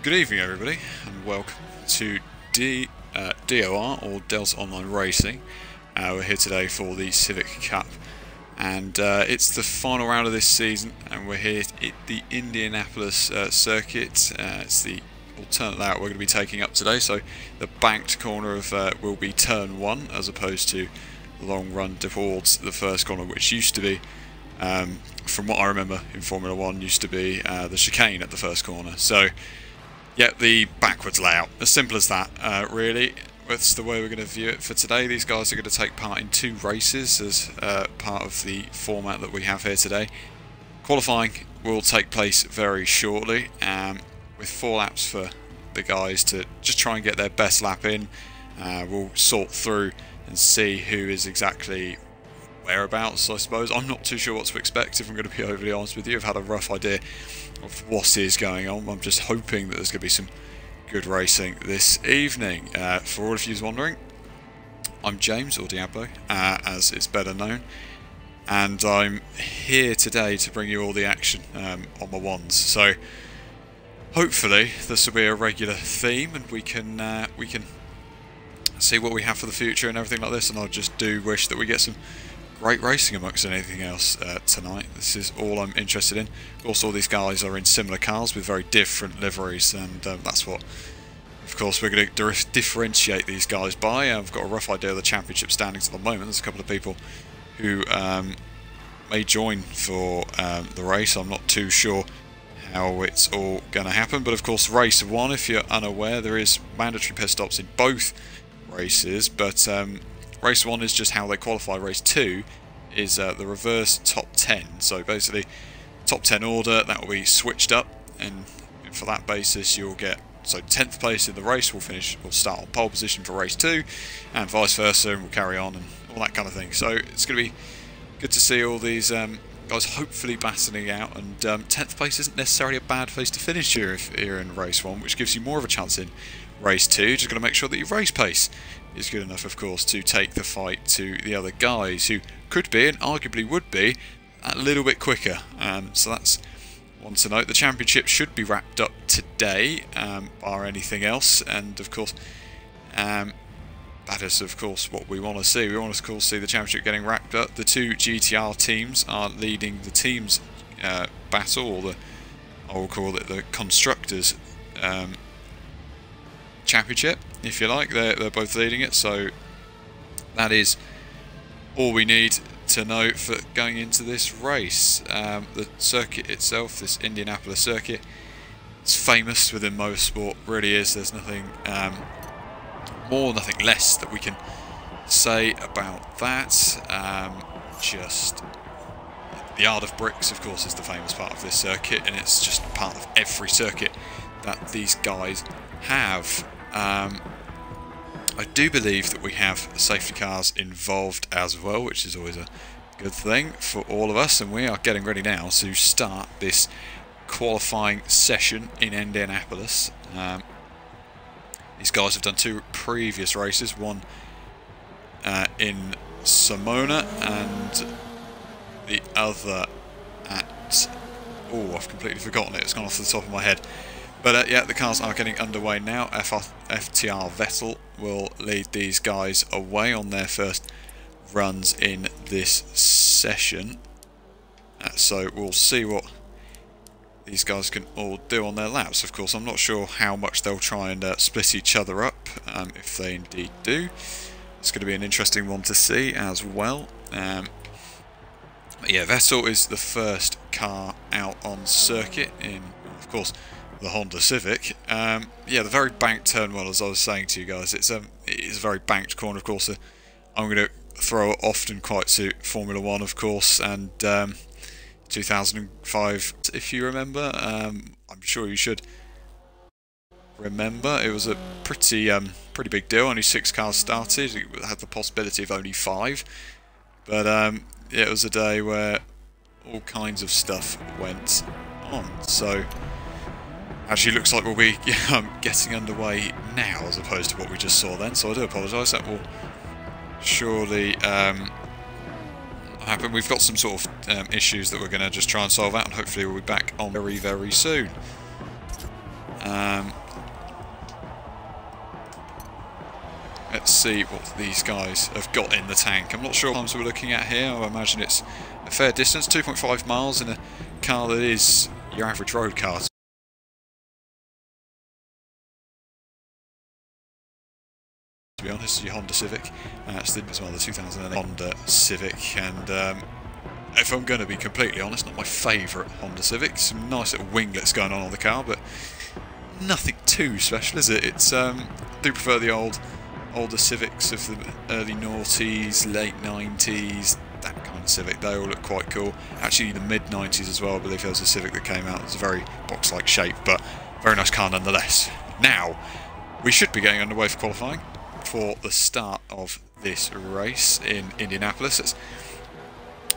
Good evening, everybody, and welcome to DOR, or Delta Online Racing. We're here today for the Civic Cup, and it's the final round of this season, and we're here at the Indianapolis circuit. It's the alternate layout we're going to be taking up today, so the banked corner of will be turn 1, as opposed to the long run towards the first corner, which used to be, from what I remember in Formula 1, used to be the chicane at the first corner. So yeah, the backwards layout. As simple as that, really. That's the way we're going to view it for today. These guys are going to take part in 2 races as part of the format that we have here today. Qualifying will take place very shortly, with 4 laps for the guys to just try and get their best lap in. We'll sort through and see who is exactly whereabouts, I suppose. I'm not too sure what to expect, if I'm going to be overly honest with you. I've had a rough idea of what is going on. I'm just hoping that there's going to be some good racing this evening. For all of you wondering, I'm James, or Diablo, as it's better known, and I'm here today to bring you all the action on my ones. So hopefully this will be a regular theme, and we can see what we have for the future and everything like this. And I just do wish that we get some great racing amongst anything else tonight. This is all I'm interested in. Of course, all these guys are in similar cars with very different liveries, and that's what, of course, we're going to differentiate these guys by. I've got a rough idea of the championship standings at the moment. There's a couple of people who may join for the race. I'm not too sure how it's all going to happen, but of course, race 1, if you're unaware, there is mandatory pit stops in both races, but race 1 is just how they qualify. Race 2 is the reverse top 10. So basically, top 10 order, that will be switched up, and for that basis you'll get, so 10th place in the race will start on pole position for race 2, and vice versa, and we'll carry on and all that kind of thing. So it's going to be good to see all these guys hopefully battling out, and 10th place isn't necessarily a bad place to finish here if you're in race 1, which gives you more of a chance in race 2. Just got to make sure that your race pace is good enough, of course, to take the fight to the other guys who could be, and arguably would be, a little bit quicker. So that's one to note. The championship should be wrapped up today, bar anything else, and of course that is, of course, what we want to see. We want to, of course, see the championship getting wrapped up. The 2 GTR teams are leading the teams battle, or I will call it the constructors championship, if you like. They're both leading it, so that is all we need to know for going into this race. The circuit itself, this Indianapolis circuit, it's famous within motorsport, really is. There's nothing more, nothing less that we can say about that. Just the Yard of Bricks, of course, is the famous part of this circuit, and it's just part of every circuit that these guys have. I do believe that we have safety cars involved as well, which is always a good thing for all of us, and we are getting ready now to start this qualifying session in Indianapolis. These guys have done 2 previous races, one in Simona and the other at... oh, I've completely forgotten it, it's gone off the top of my head. But yeah, the cars are getting underway now. FTR Vettel will lead these guys away on their first runs in this session. So we'll see what these guys can all do on their laps. Of course, I'm not sure how much they'll try and split each other up, if they indeed do. It's going to be an interesting one to see as well. But yeah, Vettel is the first car out on circuit in, of course, the Honda Civic. Yeah, the very banked turn 1, as I was saying to you guys, it is a very banked corner, of course. I'm going to throw it often quite to Formula 1, of course, and 2005, if you remember. I'm sure you should remember. It was a pretty big deal. Only 6 cars started. It had the possibility of only 5, but yeah, it was a day where all kinds of stuff went on. So actually looks like we'll be getting underway now, as opposed to what we just saw then, so I do apologise. That will surely happen. We've got some sort of issues that we're going to just try and solve out, and hopefully we'll be back on very, very soon. Let's see what these guys have got in the tank. I'm not sure what times we're looking at here. I imagine it's a fair distance, 2.5 miles in a car that is your average road car. To be honest, your Honda Civic. It's as well the 2008 Honda Civic, and if I'm going to be completely honest, not my favourite Honda Civic. Some nice little winglets going on the car, but nothing too special, is it? It's I do prefer the older Civics of the early noughties, late 90s, that kind of Civic. They all look quite cool. Actually, the mid 90s as well. I believe there was a Civic that came out. It's a very box-like shape, but very nice car nonetheless. Now, we should be getting underway for qualifying for the start of this race in Indianapolis. Let's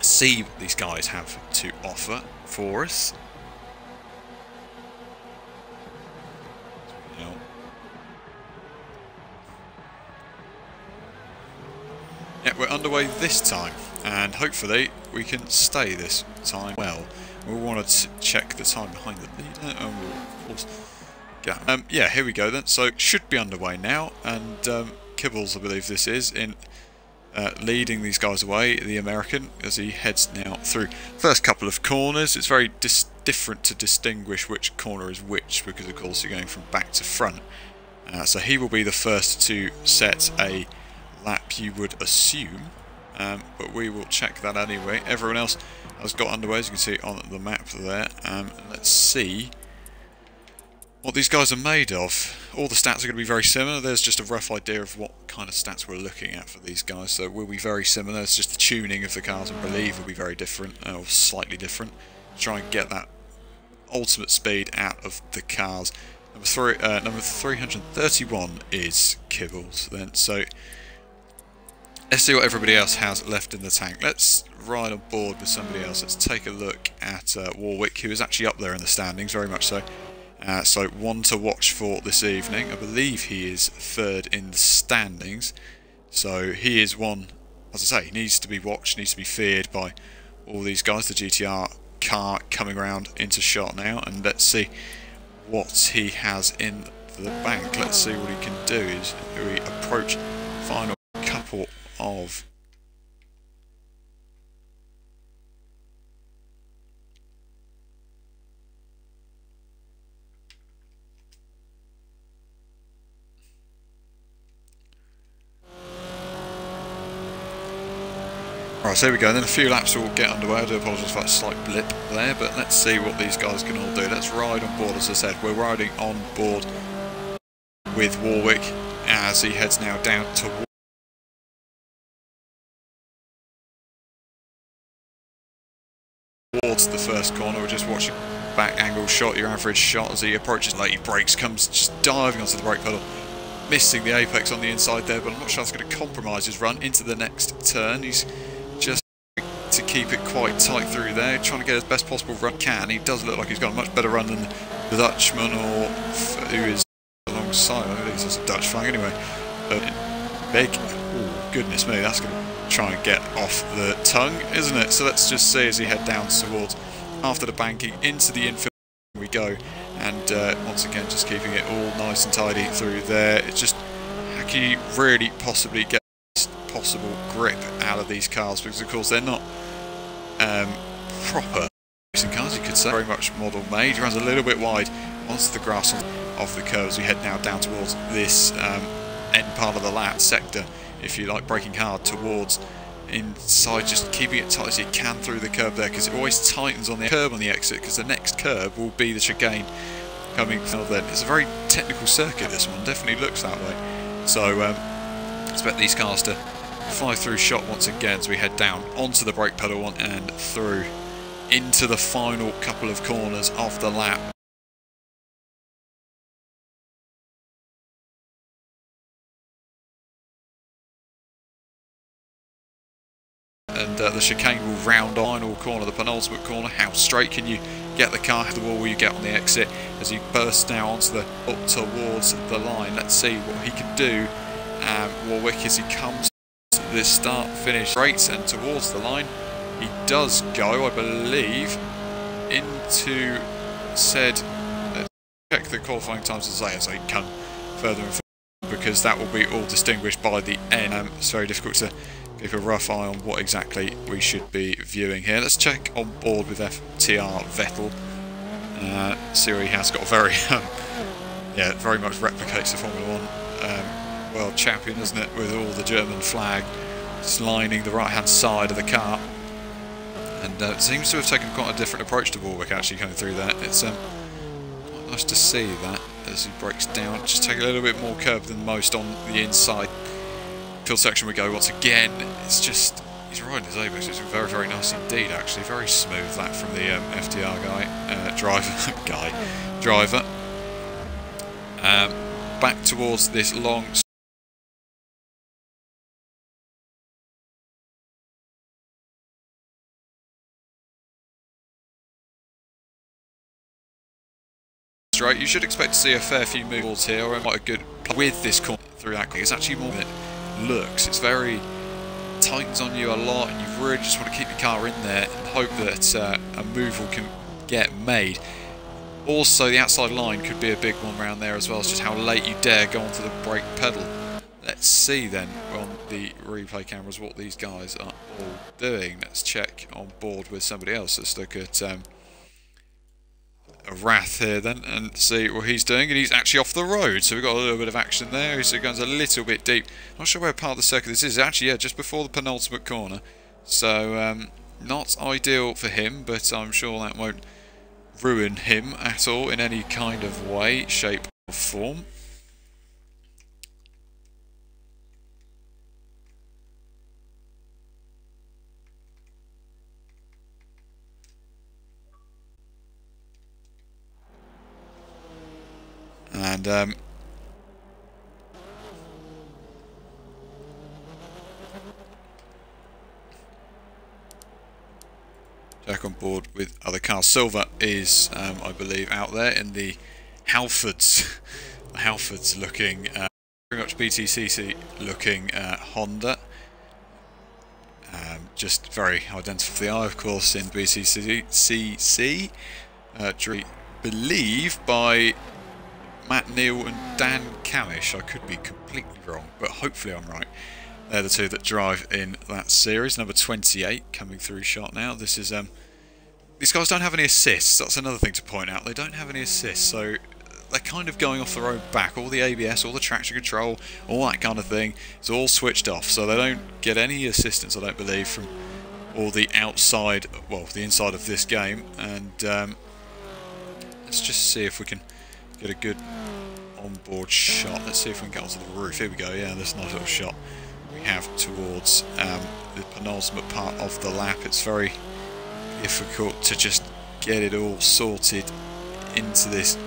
see what these guys have to offer for us. Yeah, we're underway this time, and hopefully we can stay this time well. We wanted to check the time behind the leader, and we'll of course get. Yeah, here we go then. So should be underway now, and Kibbles, I believe this is, in leading these guys away, the American, as he heads now through first couple of corners. It's very different to distinguish which corner is which, because of course you're going from back to front. So he will be the first to set a lap, you would assume, but we will check that anyway. Everyone else has got underway, as you can see on the map there. Let's see what these guys are made of. All the stats are going to be very similar. There's just a rough idea of what kind of stats we're looking at for these guys, so we'll be very similar. It's just the tuning of the cars, I believe, will be very different, or slightly different, to try and get that ultimate speed out of the cars. Number 331 is Kibbles then, so let's see what everybody else has left in the tank. Let's ride on board with somebody else. Let's take a look at Warwick, who is actually up there in the standings, very much so. So one to watch for this evening. I believe he is third in the standings. So he is one, as I say, needs to be watched, needs to be feared by all these guys. The GTR car coming around into shot now, and let's see what he has in the bank. Let's see what he can do as we approach final couple of Right, so here we go, then a few laps will get underway. I do apologise for that slight blip there, but let's see what these guys can all do. Let's ride on board, as I said. We're riding on board with Warwick as he heads now down towards the first corner. We're just watching back angle shot, your average shot as he approaches late, he brakes, comes just diving onto the brake pedal, missing the apex on the inside there, but I'm not sure that's going to compromise his run into the next turn. He's just to keep it quite tight through there, trying to get his best possible run can. He does look like he's got a much better run than the Dutchman, or who is alongside. I think it's a Dutch flag anyway. Big, oh goodness me, that's going to try and get off the tongue, isn't it? So let's just see as he head down towards, after the banking, into the infield we go. And once again, just keeping it all nice and tidy through there. It's just, how can you really possibly get the best possible grip out of these cars? Because of course they're not proper racing cars, you could say. Very much model made. He runs a little bit wide onto the grass of the curves. We head now down towards this end part of the lap sector, if you like, braking hard towards inside, just keeping it tight as you can through the curb there, because it always tightens on the curb on the exit, because the next curb will be the chicane coming from then. It's a very technical circuit, this one, definitely looks that way. So expect these cars to fly through shot once again as we head down onto the brake pedal one and through into the final couple of corners of the lap. And the chicane will round on final corner, the penultimate corner. How straight can you get the car? The wall will you get on the exit as he bursts now onto the up towards the line. Let's see what he can do. Warwick, as he comes to this start finish straight and towards the line, he does go, I believe, into said check the qualifying times as they come further and further, because that will be all distinguished by the end. It's very difficult to keep a rough eye on what exactly we should be viewing here. Let's check on board with FTR Vettel. See where he has got a very, yeah, very much replicates the Formula 1 world champion, doesn't it? With all the German flag just lining the right-hand side of the car, and seems to have taken quite a different approach to Warwick actually coming through there. It's quite nice to see that as he breaks down. Just take a little bit more curve than most on the inside. Field section we go once again. It's just, he's riding his apex. It's very, very nice indeed actually. Very smooth that from the FTR guy, driver. Back towards this long straight. You should expect to see a fair few moves here, or quite a good with this corner through that. It's actually more than it looks. It's very tightens on you a lot, and you really just want to keep your car in there and hope that a move can get made. Also, the outside line could be a big one around there as well. It's just how late you dare go onto the brake pedal. Let's see then on the replay cameras what these guys are all doing. Let's check on board with somebody else. Let's look at Wrath here then and see what he's doing, and he's actually off the road, so we've got a little bit of action there. He's going a little bit deep. Not sure where part of the circuit this is. Actually, yeah, just before the penultimate corner, so not ideal for him, but I'm sure that won't ruin him at all in any kind of way, shape or form. And Jack on board with other cars. Silver is, I believe, out there in the Halfords. The Halfords looking, very much BTCC looking Honda. Just very identical for the eye, of course, in BTCC. Believe by Matt Neal and Dan Camish. I could be completely wrong, but hopefully I'm right. They're the two that drive in that series. Number 28 coming through shot now. This is these guys don't have any assists. That's another thing to point out. They don't have any assists, so they're kind of going off their own back. All the ABS, all the traction control, all that kind of thing is all switched off, so they don't get any assistance, I don't believe, from all the outside, well, the inside of this game. And let's just see if we can get a good onboard shot. Let's see if we can get onto the roof. Here we go. Yeah, this nice little shot we have towards the penultimate part of the lap. It's very difficult to just get it all sorted into this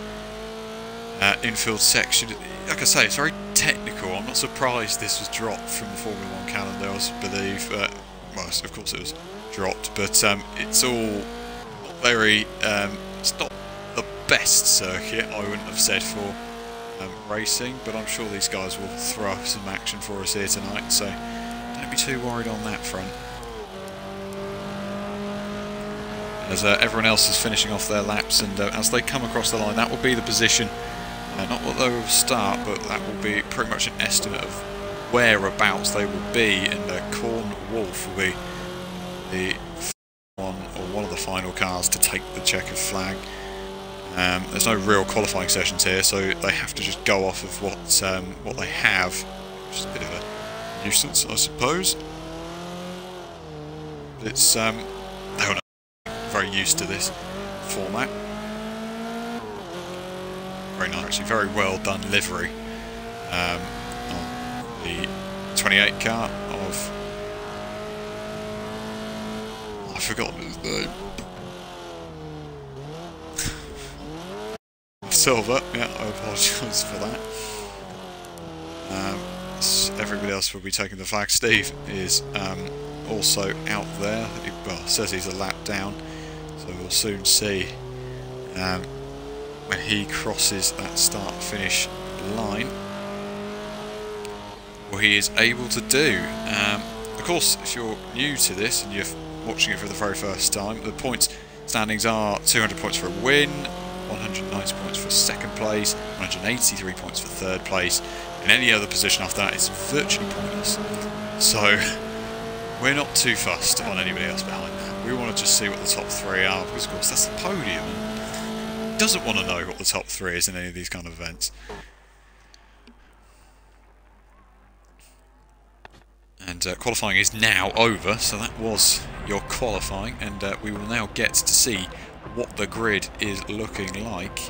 infield section. Like I say, it's very technical. I'm not surprised this was dropped from the Formula 1 calendar, I believe. Well, of course it was dropped, but it's all not very... it's not the best circuit, I wouldn't have said, for racing, but I'm sure these guys will throw up some action for us here tonight, so don't be too worried on that front. As everyone else is finishing off their laps, and as they come across the line, that will be the position, not what they will start, but that will be pretty much an estimate of whereabouts they will be, and Corn Wolf will be the one of the final cars to take the checkered flag. There's no real qualifying sessions here, so they have to just go off of what they have, which is a bit of a nuisance, I suppose. But it's they're very used to this format. Very nice, actually, very well done livery on the 28 car of, I've forgotten his name. Silver, yeah, I apologise for that. Everybody else will be taking the flag. Steve is also out there. Well, says he's a lap down, so we'll soon see when he crosses that start-finish line what he is able to do. Of course, if you're new to this and you're watching it for the very first time, the points standings are 200 points for a win, 190 points for second place, 183 points for third place, and any other position after that is virtually pointless. So we're not too fussed on anybody else behind that. We want to just see what the top 3 are, because of course that's the podium. Who doesn't want to know what the top 3 is in any of these kind of events? And qualifying is now over, so that was your qualifying, and we will now get to see what the grid is looking like.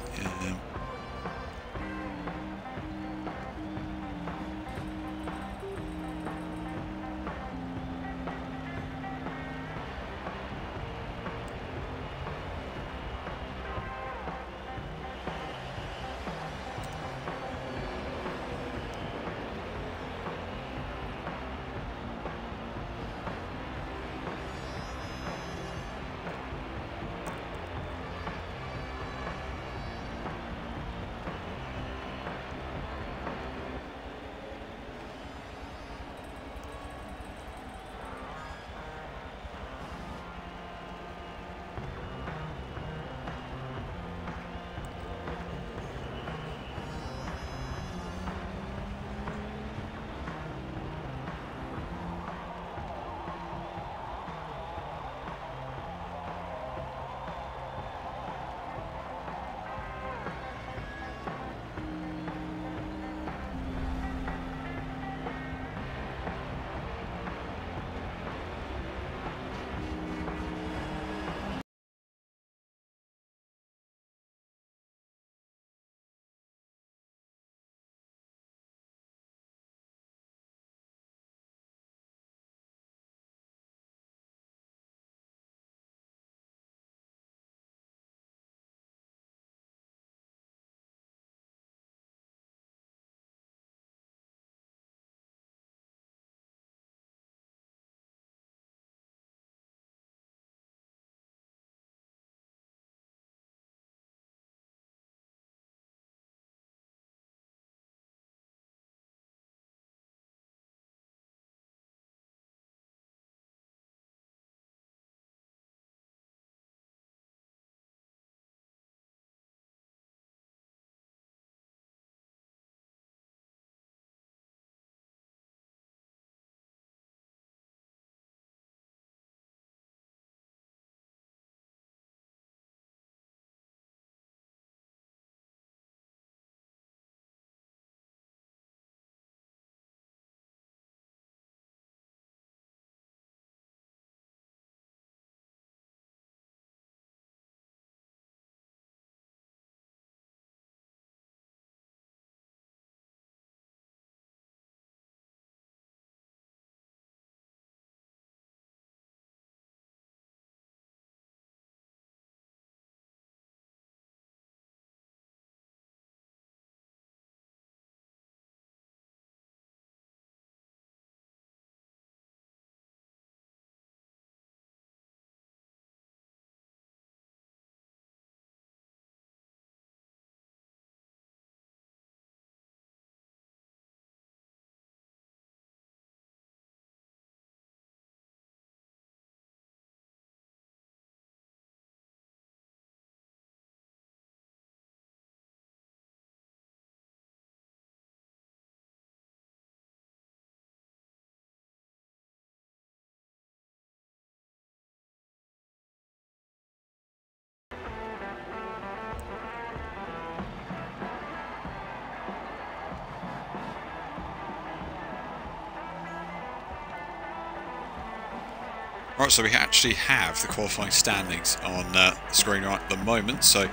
Right, so we actually have the qualifying standings on the screen right at the moment. So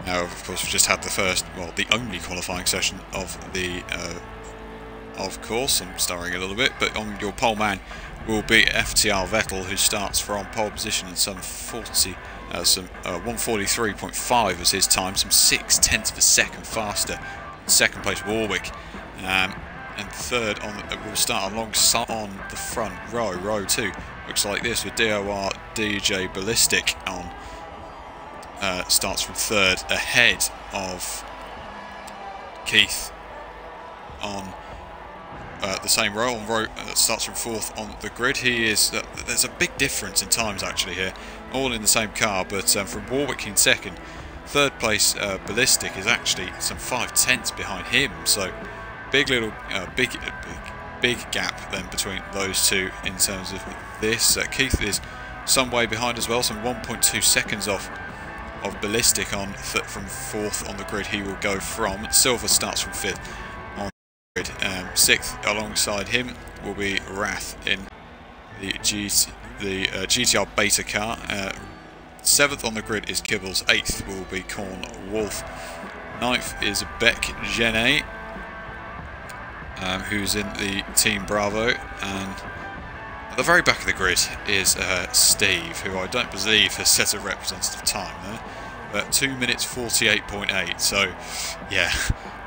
now, of course, we just had the first, well, the only qualifying session of the, of course, I'm starring a little bit, but on your pole man will be FTR Vettel, who starts from pole position and some 143.5 was his time, some 0.6 of a second faster. Second place Warwick, and third on will start alongside on the front row 2. Looks like this with DOR DJ Ballistic on starts from third ahead of Keith on the same row on row starts from fourth on the grid. He is there's a big difference in times actually here, all in the same car, but from Warwick in second Third place Ballistic is actually some 5/10 behind him, so big gap then between those two in terms of this. Keith is some way behind as well, some 1.2 seconds off of Ballistic on from 4th on the grid. He will go from. Silver starts from 5th on the grid. 6th alongside him will be Wrath in the GTR Beta car. 7th on the grid is Kibbles. 8th will be Corn Wolf. 9th is Beck Genet, who's in the Team Bravo, and at the very back of the grid is Steve, who I don't believe has set a representative time there, but 2 minutes 48.8. So, yeah,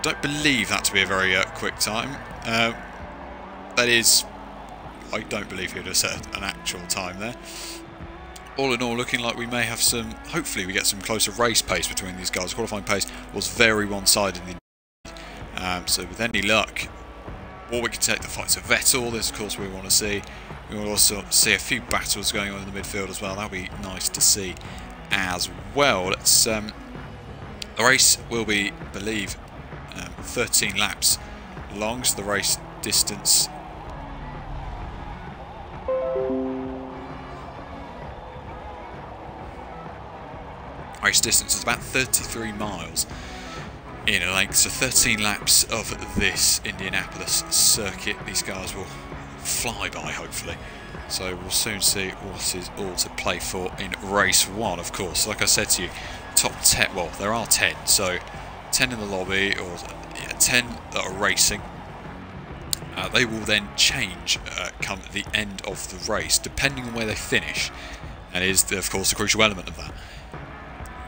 don't believe that to be a very quick time. That is, I don't believe he would have set an actual time there. All in all, looking like we may have some, hopefully we get some closer race pace between these guys. Qualifying pace was very one-sided indeed. So with any luck, Warwick can take the fight to Vettel. This, of course, we want to see. We will also see a few battles going on in the midfield as well. That'll be nice to see as well. Let's, the race will be, I believe, 13 laps long, so the race distance is about 33 miles in length, so 13 laps of this Indianapolis circuit. These guys will fly by, hopefully. So we'll soon see what is all to play for in race 1, of course. Like I said to you, top 10, well, there are 10, so 10 in the lobby, or yeah, 10 that are racing. They will then change come the end of the race, depending on where they finish, and is, of course, a crucial element of that.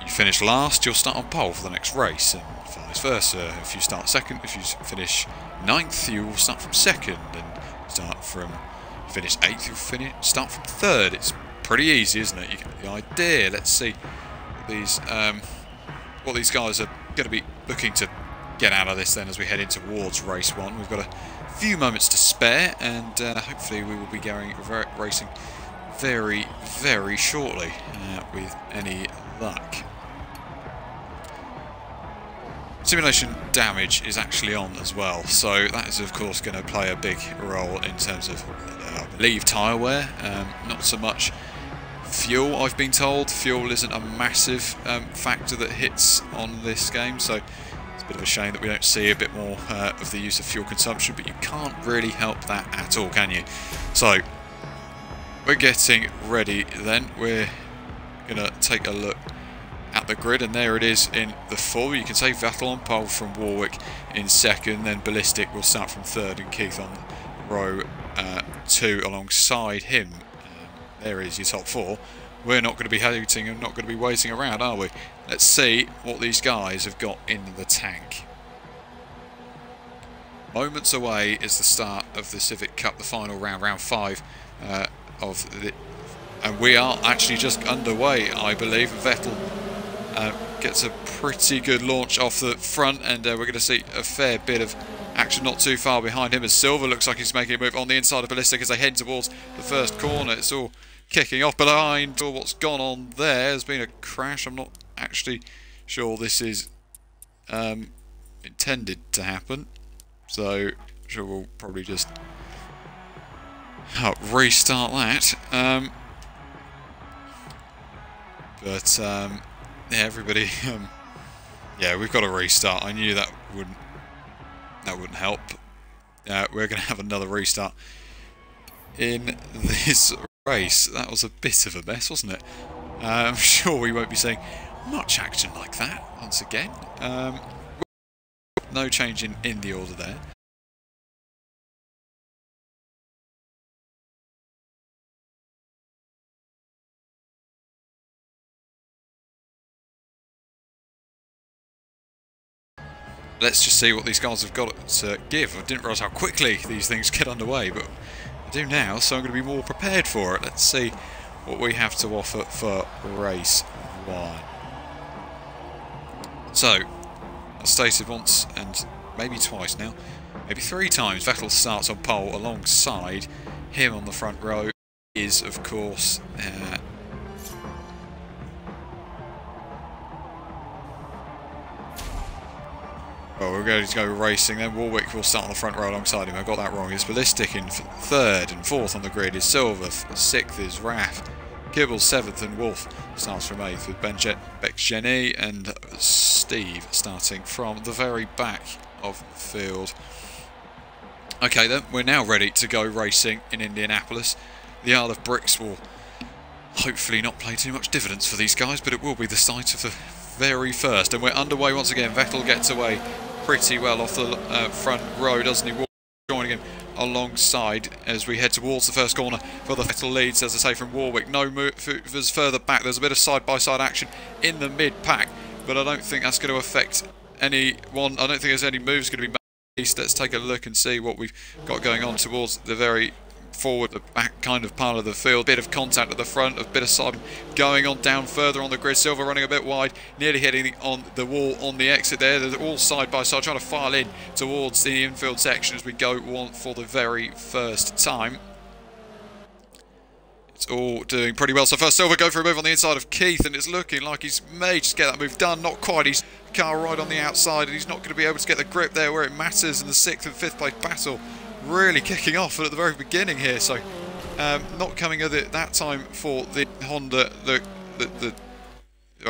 You finish last, you'll start on pole for the next race, and vice versa. If you start second, if you finish 9th, you will start from 2nd, and start from finish 8th, you'll start from 3rd. It's pretty easy, isn't it? You get the idea. Let's see what these guys are going to be looking to get out of this then as we head in towards race 1. We've got a few moments to spare, and hopefully we will be racing very, very shortly with any luck. Simulation damage is actually on as well, so that is of course going to play a big role in terms of, I believe, tyre wear. Not so much fuel, I've been told. Fuel isn't a massive factor that hits on this game, so it's a bit of a shame that we don't see a bit more of the use of fuel consumption, but you can't really help that at all, can you? So, we're getting ready then. We're going to take a look at the grid, and there it is in the 4. You can say Vettel on pole from Warwick in 2nd, then Ballistic will start from 3rd, and Keith on row 2 alongside him. There is your top 4. We're not going to be hooting and not going to be waiting around, are we? Let's see what these guys have got in the tank. Moments away is the start of the Civic Cup, the final round, round 5 of the... And we are actually just underway, I believe. Vettel gets a pretty good launch off the front, and we're going to see a fair bit of action not too far behind him, as Silver looks like he's making a move on the inside of Ballistic as they head towards the first corner. It's all kicking off behind. What's gone on there has been a crash. I'm not actually sure this is intended to happen, so I'm sure we'll probably just restart that. But yeah, everybody, yeah, we've got to restart. I knew that wouldn't help. We're going to have another restart in this race. That was a bit of a mess, wasn't it? I'm sure we won't be seeing much action like that once again. No change in the order there. Let's just see what these guys have got to give. I didn't realise how quickly these things get underway, but I do now, so I'm going to be more prepared for it. Let's see what we have to offer for race 1. So, as stated once and maybe twice now, maybe 3 times, Vettel starts on pole alongside him on the front row is, of course, Well, we're going to go racing, then Warwick will start on the front row alongside him. I got that wrong. It's Ballistic in third, and fourth on the grid is Silver, sixth is Raff, Kibble seventh, and Wolf starts from eighth, with Jenny and Steve starting from the very back of the field. Okay then, we're now ready to go racing in Indianapolis. The Isle of Bricks will hopefully not play too much dividends for these guys, but it will be the site of the very first, and we're underway once again. Vettel gets away pretty well off the front row, doesn't he? Joining him alongside as we head towards the first corner for the Vettel leads, as I say, from Warwick. No movers further back. There's a bit of side-by-side action in the mid-pack, but I don't think that's going to affect anyone. I don't think there's any moves going to be made. Let's take a look and see what we've got going on towards the very forward, the back kind of part of the field. Bit of contact at the front, a bit of side going on down further on the grid. Silver running a bit wide, nearly hitting on the wall on the exit there. They're all side by side, trying to file in towards the infield section as we go on for the very first time. It's all doing pretty well. So first, Silver go for a move on the inside of Keith, and it's looking like he's may just get that move done. Not quite. He's car right on the outside, and he's not going to be able to get the grip there where it matters in the 6th and 5th place battle. Really kicking off at the very beginning here, so not coming at it that time for the Honda. The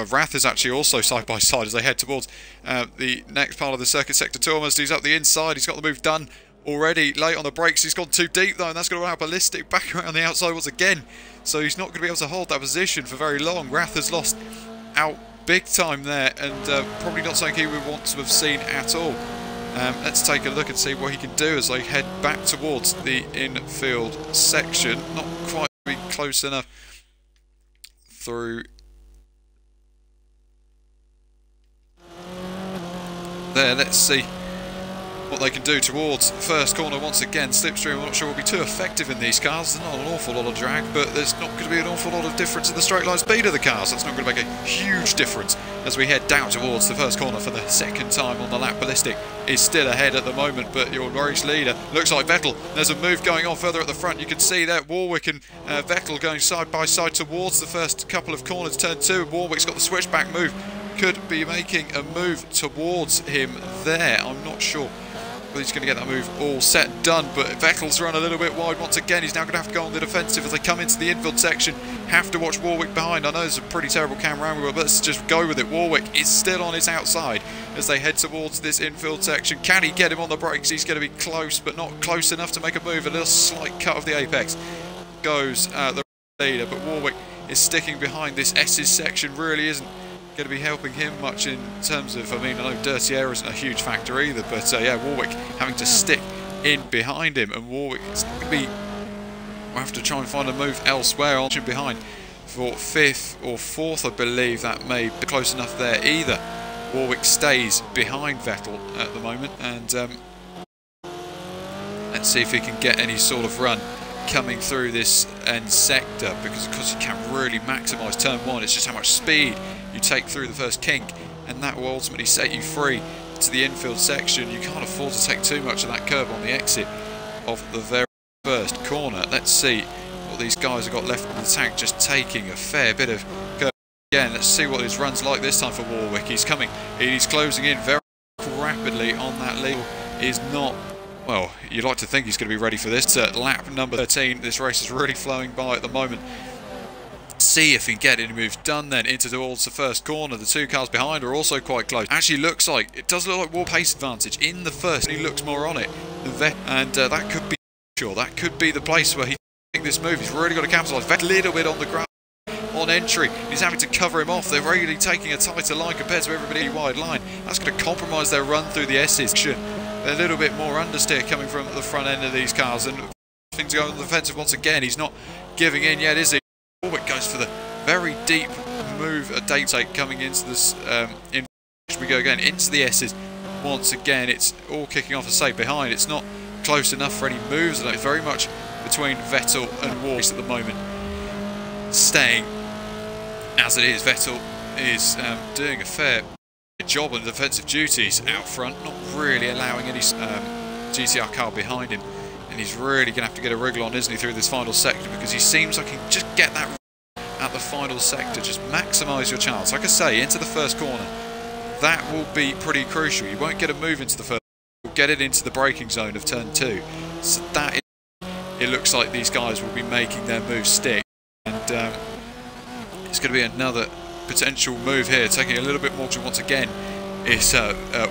Wrath is actually also side by side as they head towards the next part of the circuit sector 2. Almost he's up the inside, he's got the move done already. Late on the brakes, he's gone too deep though, and that's going to allow Ballistic back around the outside once again, so he's not going to be able to hold that position for very long. Wrath has lost out big time there, and probably not something he would want to have seen at all. Let's take a look and see what he can do as they head back towards the infield section. Not quite close enough through there. Let's see what they can do towards first corner once again. Slipstream, I'm not sure will be too effective in these cars. There's not an awful lot of drag, but there's not going to be an awful lot of difference in the straight line speed of the cars. That's not going to make a huge difference as we head down towards the first corner for the second time on the lap. Ballistic is still ahead at the moment, but your race leader looks like Vettel. There's a move going on further at the front. You can see that Warwick and Vettel going side by side towards the first couple of corners. Turn 2, Warwick's got the switchback move. Could be making a move towards him there. I'm not sure he's going to get that move all set and done, but Vettel's run a little bit wide once again. He's now going to have to go on the defensive as they come into the infield section. Have to watch Warwick behind. I know there's a pretty terrible camera angle, but let's just go with it. Warwick is still on his outside as they head towards this infield section. Can he get him on the brakes? He's going to be close, but not close enough to make a move. A little slight cut of the apex goes the leader, but Warwick is sticking behind. This S's section really isn't going to be helping him much in terms of, I mean, I know dirty air isn't a huge factor either, but yeah, Warwick having to stick in behind him, and Warwick is going to be, we'll have to try and find a move elsewhere. On behind for 5th or 4th, I believe that may be close enough there either. Warwick stays behind Vettel at the moment, and let's see if he can get any sort of run coming through this end sector, because of course you can't really maximise turn 1. It's just how much speed you take through the first kink, and that will ultimately set you free to the infield section. You can't afford to take too much of that curb on the exit of the very first corner. Let's see what these guys have got left in the tank, just taking a fair bit of curb again. Let's see what his run's like this time for Warwick. He's coming, he's closing in very rapidly on that lead. Is not, well, you'd like to think he's going to be ready for this. Lap number 13, this race is really flowing by at the moment. See if he can get any moves done then into towards the first corner. The 2 cars behind are also quite close. Actually looks like, it does look like War pace advantage in the first, and he looks more on it than Vettel, and that could be, sure, that could be the place where he can make this move. He's really got to capitalise. Vettel a little bit on the ground on entry. He's having to cover him off. They're really taking a tighter line compared to everybody wide line. That's going to compromise their run through the S's. A little bit more understeer coming from the front end of these cars, and things go on the defensive once again. He's not giving in yet, is he? Warwick goes for the very deep move, a date take coming into this. In we go again into the S's once again. It's all kicking off, to say, behind. It's not close enough for any moves. It's very much between Vettel and Warwick at the moment. Staying as it is, Vettel is doing a fair job on the defensive duties out front, not really allowing any GTR car behind him, and he's really going to have to get a wriggle on, isn't he, through this final sector, because he seems like he can just get that at the final sector, just maximise your chance. Like I say, into the first corner, that will be pretty crucial. You won't get a move into the first, you'll get it into the braking zone of turn 2. So that is, it looks like these guys will be making their move stick, and it's going to be another potential move here, taking a little bit more. Once again, it's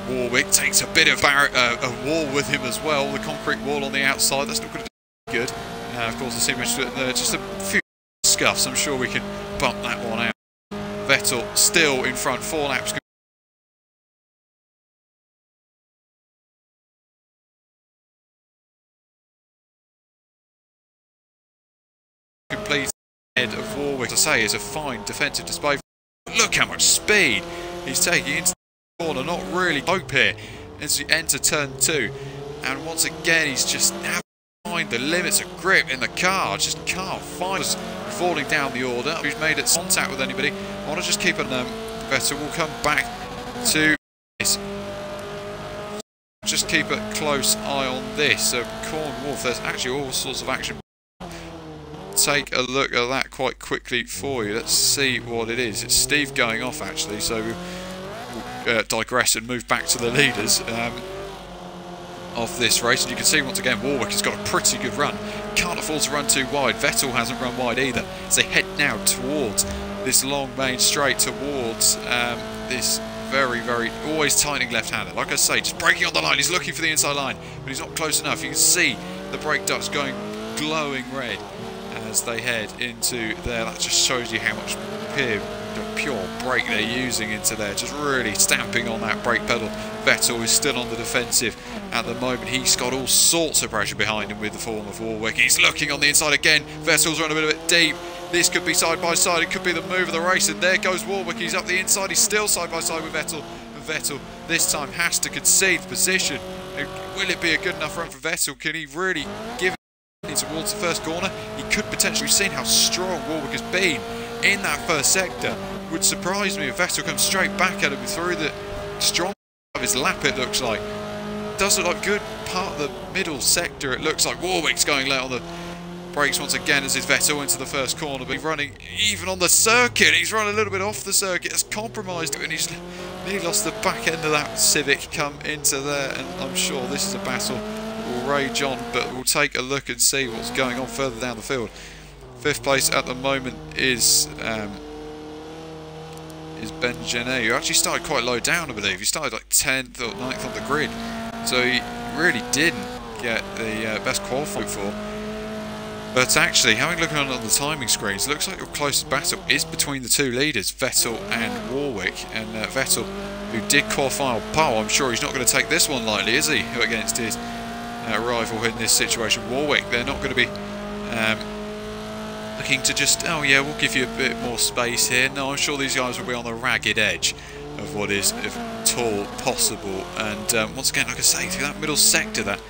Warwick takes a bit of a wall with him as well, the concrete wall on the outside. That's not going to be good. Of course, the Civic, just a few scuffs. I'm sure we can bump that one out. Vettel still in front, 4 laps complete. Head of Warwick, as I say, is a fine defensive display. Look how much speed he's taking into the corner. Not really hope here as we enter turn 2, and once again he's just now find the limits of grip in the car. Just can't find us falling down the order. Who's made it contact with anybody? I want to just keep an Vettel will come back to this. Just keep a close eye on this. Corn Wolf, there's actually all sorts of action. Take a look at that quite quickly for you. Let's see what it is. It's Steve going off actually, so we'll digress and move back to the leaders of this race. And you can see once again Warwick has got a pretty good run. Can't afford to run too wide. Vettel hasn't run wide either. As they head now towards this long main straight, towards this very always tightening left-hander. Like I say, just braking on the line. He's looking for the inside line, but he's not close enough. You can see the brake ducts going glowing red as they head into there. That just shows you how much pure brake they're using into there, just really stamping on that brake pedal. Vettel is still on the defensive at the moment. He's got all sorts of pressure behind him with the form of Warwick. He's looking on the inside again. Vettel's run a bit deep. This could be side by side. It could be the move of the race, and there goes Warwick. He's up the inside. He's still side by side with Vettel, and Vettel this time has to concede position. Will it be a good enough run for Vettel? Can he really give it towards the first corner? He could potentially. We've seen how strong Warwick has been in that first sector. Would surprise me if Vettel comes straight back at him through the strong of his lap. It looks like does look like good part of the middle sector. It looks like Warwick's going late on the brakes once again as his Vettel into the first corner, but he's running even on the circuit. He's run a little bit off the circuit. It's compromised, and he's nearly lost the back end of that Civic come into there. And I'm sure this is a battle that will rage on, but we'll take a look and see what's going on further down the field. 5th place at the moment is Ben Genet, who actually started quite low down, I believe. He started like 10th or 9th on the grid, so he really didn't get the best qualifying for. But actually, having a look on the timing screens, it looks like your closest battle is between the two leaders, Vettel and Warwick. And Vettel, who did qualify on pole, I'm sure he's not going to take this one lightly, is he, against his rival in this situation, Warwick. They're not going to be looking to just, oh yeah, we'll give you a bit more space here. No, I'm sure these guys will be on the ragged edge of what is, if at all, possible. And once again, like I say, through that middle sector, that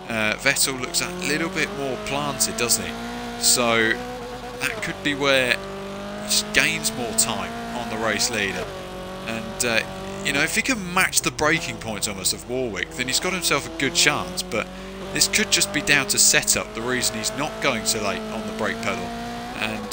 Vettel looks a little bit more planted, doesn't he? So that could be where he just gains more time on the race leader. And you know, if he can match the braking points almost of Warwick, then he's got himself a good chance. But this could just be down to setup, the reason he's not going so late on the brake pedal, and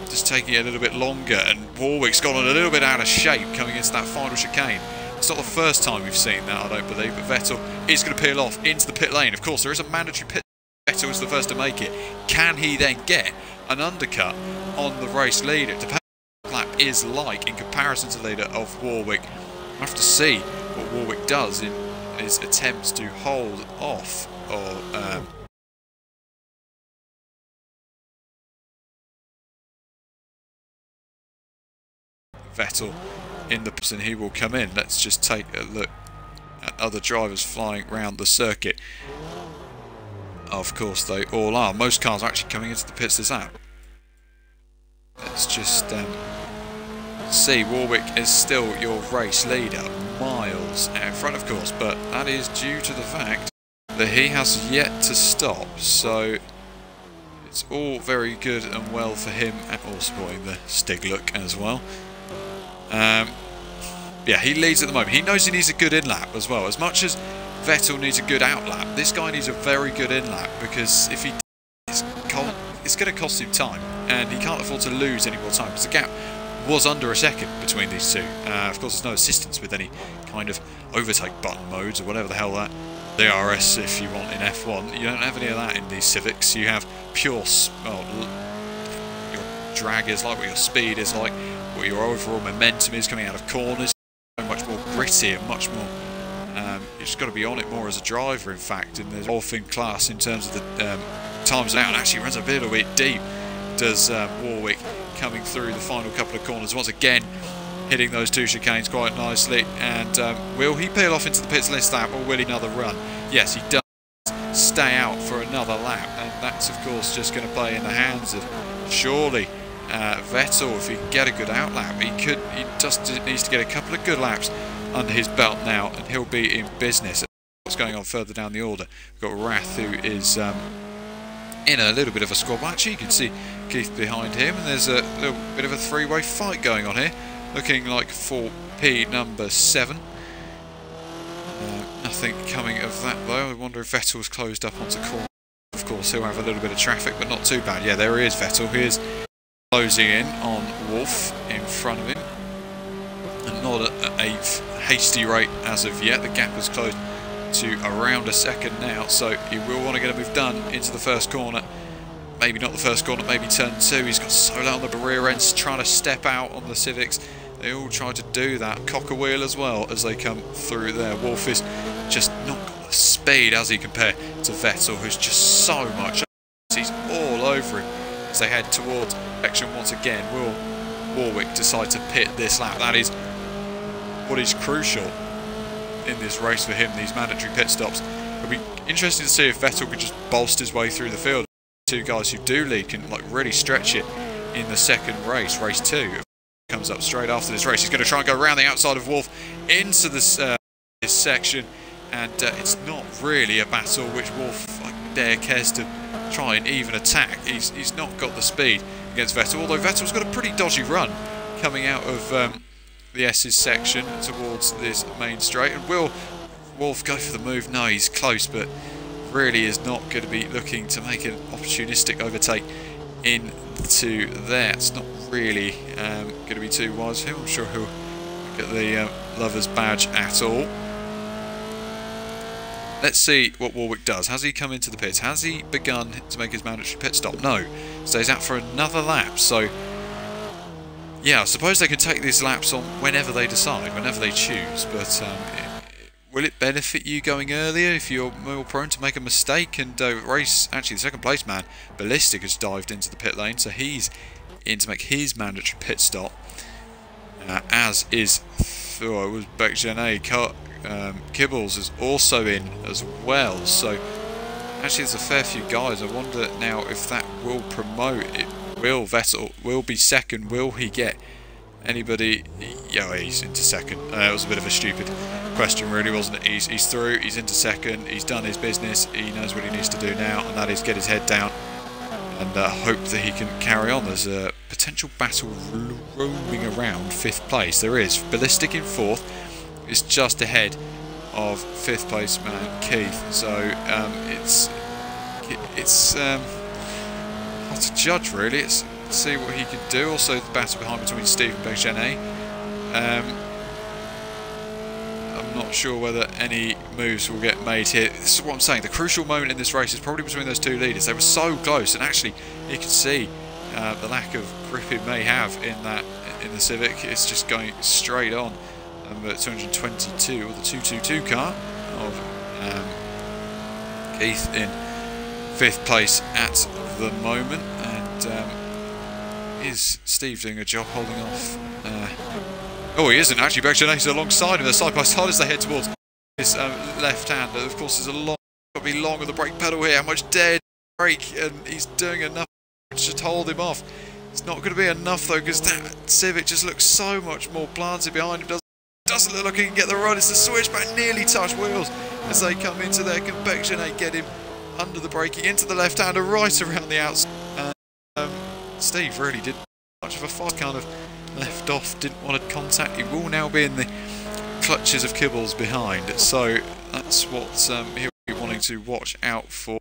just taking it a little bit longer. And Warwick's gone a little bit out of shape coming into that final chicane. It's not the first time we've seen that, I don't believe, but Vettel is going to peel off into the pit lane. Of course, there is a mandatory pit. Vettel is the first to make it. Can he then get an undercut on the race leader? It depends on what the lap is like in comparison to the leader of Warwick. We'll have to see what Warwick does in his attempts to hold off or Vettel in the person he will come in. Let's just take a look at other drivers flying around the circuit. Of course they all are. Most cars are actually coming into the pits this lap. Let's just see. Warwick is still your race leader, miles out in front of course, but that is due to the fact that he has yet to stop, so it's all very good and well for him, and all sporting the Stig look as well. Yeah, he leads at the moment. He knows he needs a good in-lap as well. As much as Vettel needs a good out-lap, this guy needs a very good in-lap, because if he does, it's going to cost him time, and he can't afford to lose any more time, because the gap was under a second between these two. Of course, there's no assistance with any kind of overtake button modes or whatever the hell that DRS, if you want, in F1. You don't have any of that in these Civics. You have pure, your drag is like, what your speed is like, what your overall momentum is coming out of corners. So much more gritty and much more. You just got to be on it more as a driver, in fact, in the golfing class in terms of the times out. And actually runs a little bit deep, does Warwick, coming through the final couple of corners. Once again, hitting those two chicanes quite nicely. And will he peel off into the pits this lap, or will he another run? Yes, he does stay out for another lap. And that's, of course, just going to play in the hands of, surely, Vettel. If he can get a good out lap, he just needs to get a couple of good laps under his belt now, and he'll be in business. What's going on further down the order? We've got Rath, who is in a little bit of a squad. Well, actually, you can see Keith behind him, and there's a little bit of a three-way fight going on here, looking like for P number 7. Nothing coming of that though. I wonder if Vettel's closed up onto corner. Of course, he'll have a little bit of traffic, but not too bad. Yeah, there he is, Vettel. He is closing in on Wolf in front of him, and not at a hasty rate as of yet. The gap has closed to around a second now, so he will want to get a move done into the first corner. Maybe not the first corner, maybe turn 2. He's got Solar on the rear ends trying to step out on the Civics. They all try to do that. Cock a wheel as well as they come through there. Wolf is just not got the speed, as he compare to Vettel, who's just so much. He's all over him as they head towards section once again. Will Warwick decide to pit this lap? That is what is crucial in this race for him, these mandatory pit stops. It'll be interesting to see if Vettel could just bolster his way through the field. Two guys who do lead can like really stretch it in the second race. Race 2 comes up straight after this race. He's going to try and go around the outside of Wolf into this section, and it's not really a battle which Wolf cares to try and even attack. He's not got the speed against Vettel, although Vettel's got a pretty dodgy run coming out of the S's section towards this main straight. And will Wolf go for the move? No, he's close, but really is not going to be looking to make an opportunistic overtake into there. It's not really going to be too wise for him. I'm sure he'll get the lover's badge at all. Let's see what Warwick does. Has he come into the pits? Has he begun to make his mandatory pit stop? No. Stays out for another lap. So yeah, I suppose they can take these laps on whenever they decide, whenever they choose, but will it benefit you going earlier if you're more prone to make a mistake? And race, actually the second place man, Ballistic, has dived into the pit lane, so he's in to make his mandatory pit stop, as is, it was Bekjane. Kibbles is also in as well, so actually there's a fair few guys. I wonder now if that will promote it. Will Vettel will be second? Will he get anybody? Yeah, he's into second. It was a bit of a stupid question, really, wasn't it? He's through. He's into second. He's done his business. He knows what he needs to do now, and that is get his head down and hope that he can carry on. There's a potential battle roaming around 5th place. There is. Ballistic in 4th. It's just ahead of 5th place man Keith. So it's hard to judge, really. Let's see what he can do. Also, the battle behind between Steve and Bekjane. I'm not sure whether any moves will get made here. This is what I'm saying. The crucial moment in this race is probably between those two leaders. They were so close, and actually, you can see the lack of grip he may have in the Civic. It's just going straight on. Number 222, or the 222 car of Keith in 5th place at the moment, and is Steve doing a job holding off? Oh, he isn't actually. Bekjane's alongside him. They're side by side as they head towards his left hand. Of course, there's a long, got to be long with the brake pedal here. How much dare brake? And he's doing enough to hold him off. It's not going to be enough though, because that Civic just looks so much more planted behind him. Doesn't look like he can get the run. It's the switchback, nearly touch wheels as they come into there. Can Bekjane get him under the braking into the left-hander, right around the outside? Steve really did much of a fight, kind of left off, didn't want to contact. He will now be in the clutches of Kibbles behind, so that's what he'll be wanting to watch out for.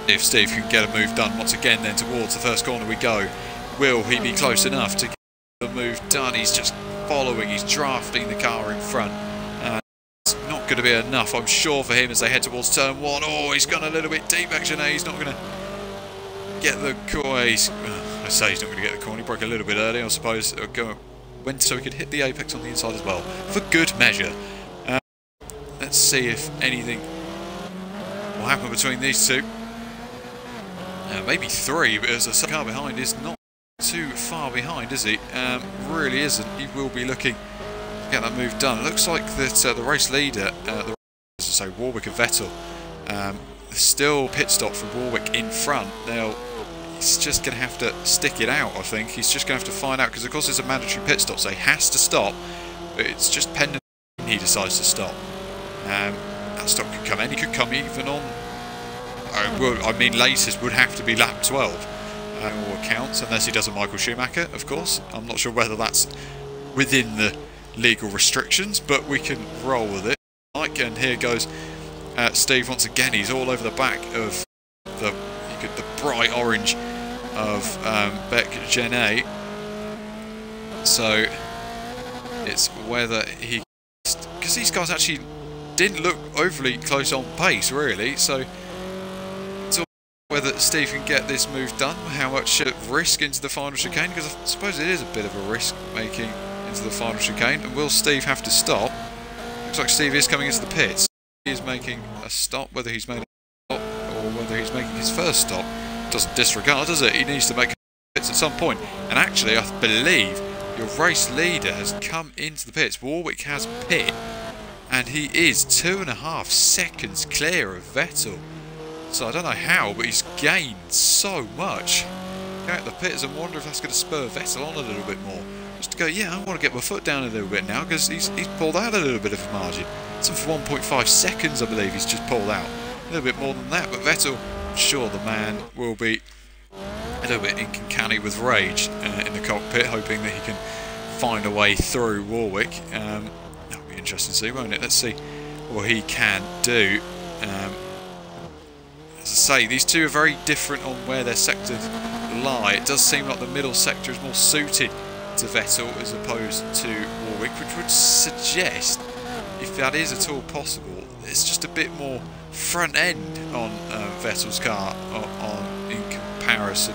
If Steve can get a move done once again, then towards the first corner we go. Will he be close enough to get the move done? He's just following, he's drafting the car in front. It's not going to be enough, I'm sure, for him as they head towards turn one. Oh, he's gone a little bit deep, actually. He's not going to get the corner. I say he's not going to get the corner. He broke a little bit early, I suppose. Went so he could hit the apex on the inside as well, for good measure. Let's see if anything will happen between these two. Maybe three, because the car behind is not too far behind, is he? Really isn't. He will be looking to get that move done. It looks like that the race leader, Warwick and Vettel, still pit stop for Warwick in front. Now, he's just going to have to stick it out, I think. He's just going to have to find out, because of course it's a mandatory pit stop, so he has to stop, but it's just pending when he decides to stop. That stop could come in. He could come even on, I mean, latest would have to be lap 12 on all accounts, unless he does a Michael Schumacher, of course. I'm not sure whether that's within the legal restrictions, but we can roll with it. And here goes Steve once again. He's all over the back of the bright orange of Beck Genet. So it's whether he, because these guys actually didn't look overly close on pace, really. So it's all whether Steve can get this move done. How much risk into the final chicane? Because I suppose it is a bit of a risk making into the final chicane. And will Steve have to stop? Looks like Steve is coming into the pits. He is making a stop. Whether he's made a stop or whether he's making his first stop doesn't disregard, does it? He needs to make pits at some point. And actually, I believe your race leader has come into the pits. Warwick has pit, and he is 2.5 seconds clear of Vettel. So I don't know how, but he's gained so much. Go out the pits and wonder if that's going to spur Vettel on a little bit more. Just to go, yeah, I want to get my foot down a little bit now, because he's pulled out a little bit of a margin. So for 1.5 seconds, I believe he's just pulled out. A little bit more than that, but Vettel, I'm sure the man will be a little bit uncanny with rage in the cockpit, hoping that he can find a way through Warwick. That'll be interesting to see, won't it? Let's see what he can do. As I say, these two are very different on where their sectors lie. It does seem like the middle sector is more suited to Vettel as opposed to Warwick, which would suggest, if that is at all possible, it's just a bit more front end on Vettel's car in comparison.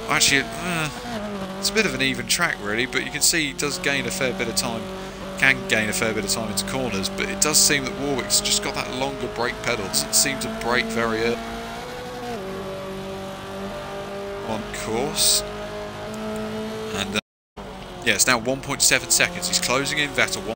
Actually, it's a bit of an even track, really, but you can see he does gain a fair bit of time. Can gain a fair bit of time into corners, but it does seem that Warwick's just got that longer brake pedal. Doesn't seem to brake very early on course. And yeah, it's now 1.7 seconds. He's closing in Vettel.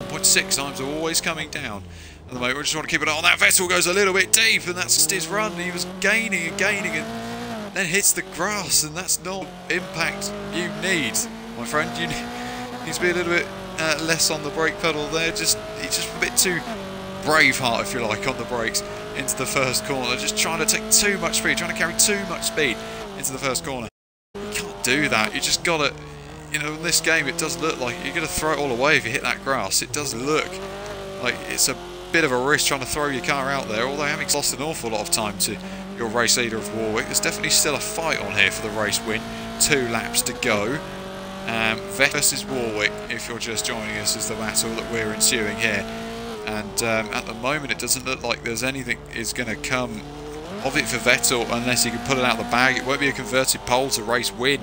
1.6 times are always coming down. At the moment, we just want to keep it on. That Vettel goes a little bit deep, and that's just his run. He was gaining and gaining, and then hits the grass, and that's not impact you need, my friend. You need to be a little bit less on the brake pedal there. He's just a bit too Braveheart, if you like, on the brakes into the first corner. Just trying to take too much speed, trying to carry too much speed into the first corner. You can't do that. You just got to, you know, in this game, it does look like you're going to throw it all away if you hit that grass. It does look like it's a bit of a risk trying to throw your car out there, although having lost an awful lot of time to your race leader of Warwick, there's definitely still a fight on here for the race win. 2 laps to go. Vettel versus Warwick, if you're just joining us, is the battle that we're ensuing here. And at the moment, it doesn't look like there's anything is going to come of it for Vettel unless he can pull it out of the bag. It won't be a converted pole to race win,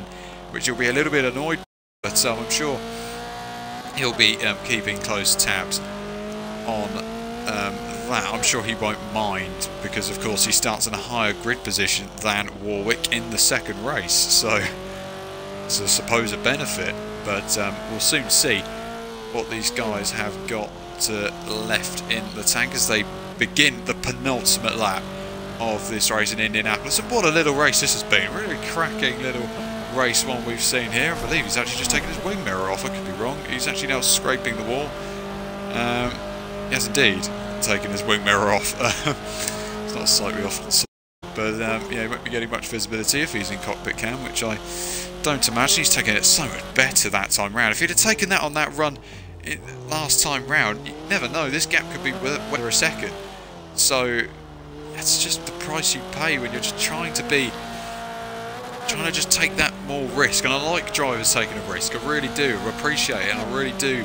which he'll be a little bit annoyed, but I'm sure he'll be keeping close tabs on that. I'm sure he won't mind, because of course he starts in a higher grid position than Warwick in the second race, so it's a supposed benefit, but we'll soon see what these guys have got left in the tank as they begin the penultimate lap of this race in Indianapolis. And what a little race this has been, really cracking little race one we've seen here. I believe he's actually just taken his wing mirror off, I could be wrong. He's actually now scraping the wall. He has indeed taken his wing mirror off. It's not slightly off. But yeah, he won't be getting much visibility if he's in cockpit cam, which I don't imagine. He's taking it so much better that time round. If he'd have taken that on that run last time round, you never know. This gap could be whether a second. So that's just the price you pay when you're just trying to just take that more risk. And I like drivers taking a risk. I really do appreciate it, and I really do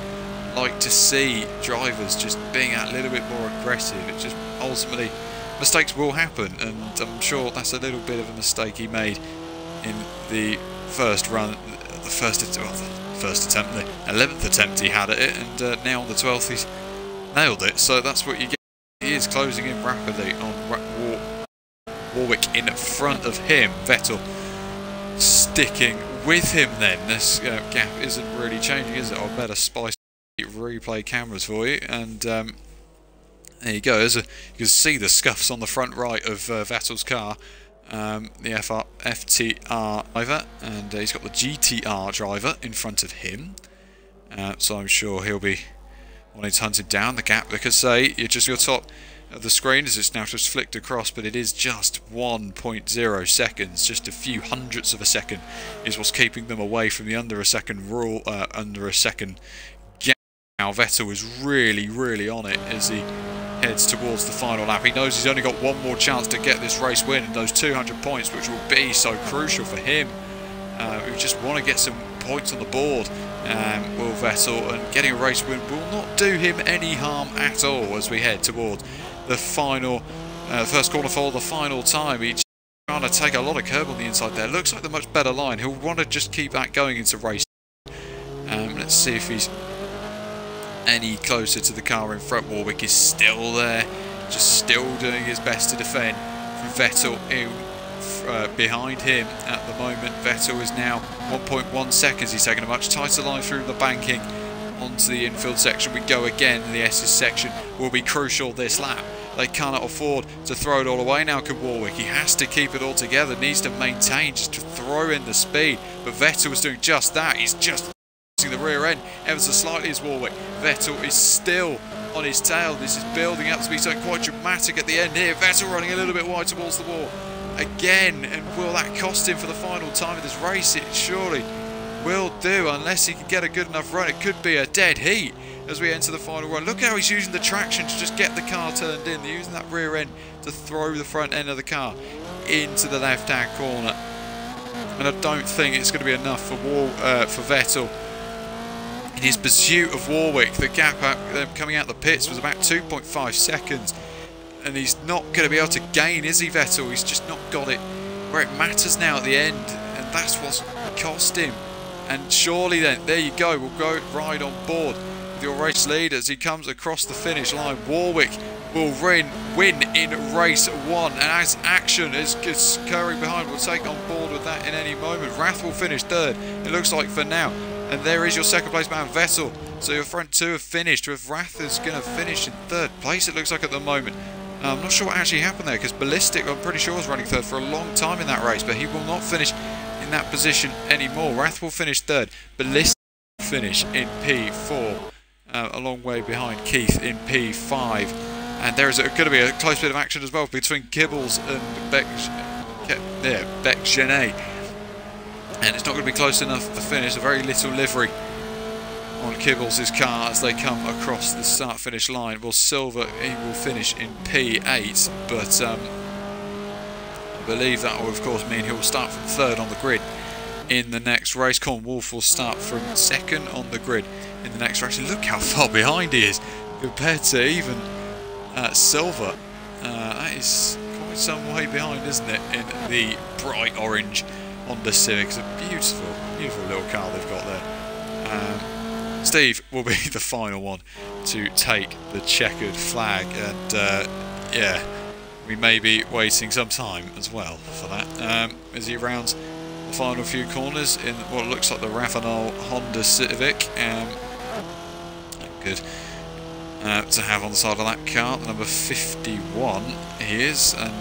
like to see drivers just being a little bit more aggressive. It's just ultimately mistakes will happen, and I'm sure that's a little bit of a mistake he made in the first run, the first attempt, the 11th attempt he had at it, and now on the 12th he's nailed it. So that's what you get. He is closing in rapidly on Warwick in front of him. Vettel sticking with him then. This gap isn't really changing, is it? I better spice replay cameras for you, and there you go. You can see the scuffs on the front right of Vettel's car, the FTR driver, and he's got the GTR driver in front of him, so I'm sure he'll be wanting to hunt him down. The gap, because say you're just your top of the screen as it's now just flicked across, but it is just 1.0 seconds, just a few hundredths of a second is what's keeping them away from the under a second rule, under a second gap. Now Vettel is really on it as he heads towards the final lap. He knows he's only got one more chance to get this race win, and those 200 points, which will be so crucial for him. We just want to get some points on the board. Will Vettel, and getting a race win will not do him any harm at all as we head towards the final, first corner for the final time. He's trying to take a lot of curb on the inside there. Looks like the much better line. He'll want to just keep that going into race. Let's see if he's any closer to the car in front. Warwick is still there, just still doing his best to defend. Vettel in behind him at the moment. Vettel is now 1.1 seconds. He's taking a much tighter line through the banking onto the infield section. We go again. The S's section will be crucial this lap. They cannot afford to throw it all away now, can Warwick. He has to keep it all together, needs to maintain, just to throw in the speed. But Vettel was doing just that. He's just the rear end ever so slightly as Warwick. Vettel is still on his tail. This is building up to be something quite dramatic at the end here. Vettel running a little bit wide towards the wall again, and will that cost him for the final time of this race? It surely will do, unless he can get a good enough run. It could be a dead heat as we enter the final run. Look how he's using the traction to just get the car turned in. They're using that rear end to throw the front end of the car into the left hand corner, and I don't think it's going to be enough for Vettel in his pursuit of Warwick. The gap coming out the pits was about 2.5 seconds, and he's not going to be able to gain, is he, Vettel? He's just not got it where it matters now at the end, and that's what's cost him. And surely then, there you go, we'll go right on board with your race lead as he comes across the finish line. Warwick will win in race 1, and as action is occurring behind, we'll take on board with that in any moment. Rath will finish third, it looks like, for now. And there is your second place man, Vettel. So your front two have finished, with Rath is going to finish in third place, it looks like, at the moment. I'm not sure what actually happened there, because Ballistic, I'm pretty sure, was running third for a long time in that race, but he will not finish in that position anymore. Rath will finish third. Ballistic will finish in P4, a long way behind Keith in P5. And there is going to be a close bit of action as well between Kibbles and Beck Genet. And it's not going to be close enough to finish. A very little livery on Kibbles' car as they come across the start-finish line. Well, Silver, he will finish in P8, but I believe that will, of course, mean he'll start from third on the grid in the next race. Colin Wolf will start from second on the grid in the next race. Look how far behind he is compared to even Silver. That is quite some way behind, isn't it, in the bright orange Honda Civic. It's a beautiful, beautiful little car they've got there. Steve will be the final one to take the checkered flag, and yeah, we may be waiting some time as well for that as he rounds the final few corners in what looks like the Raffinol Honda Civic. Good to have on the side of that car, the number 51 he is, and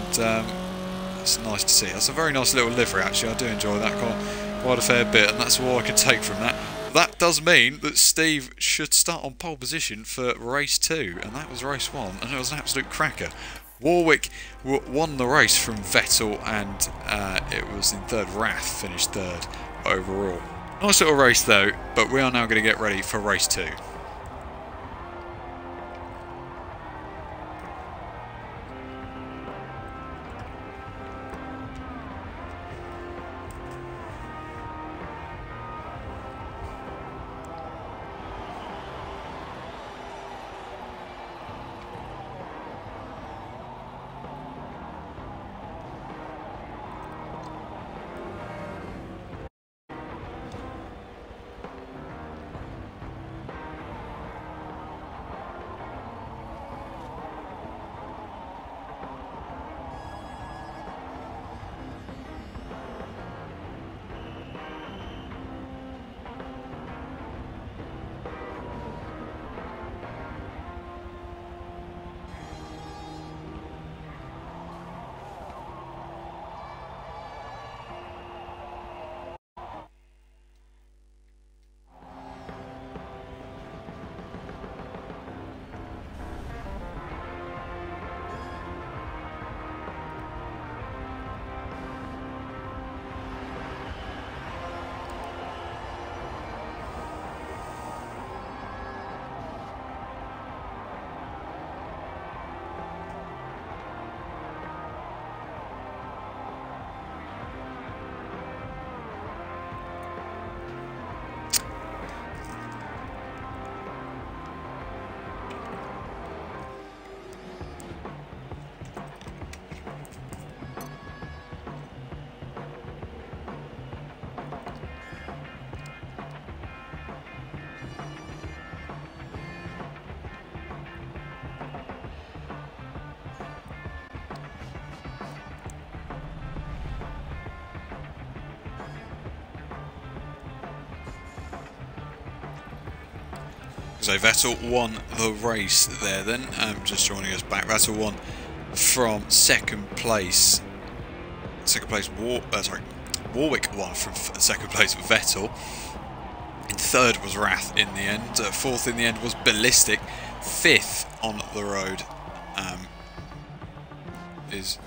it's nice to see. That's a very nice little livery, actually. I do enjoy that quite a fair bit, and that's all I can take from that. That does mean that Steve should start on pole position for race 2, and that was race 1, and it was an absolute cracker. Warwick won the race from Vettel, and it was in third. Rath finished third overall. Nice little race though, but we are now going to get ready for race 2. So Vettel won the race there then. Just joining us back, Vettel won from second place. Warwick won from second place Vettel. In third was Rath in the end. Fourth in the end was Ballistic. Fifth on the road is...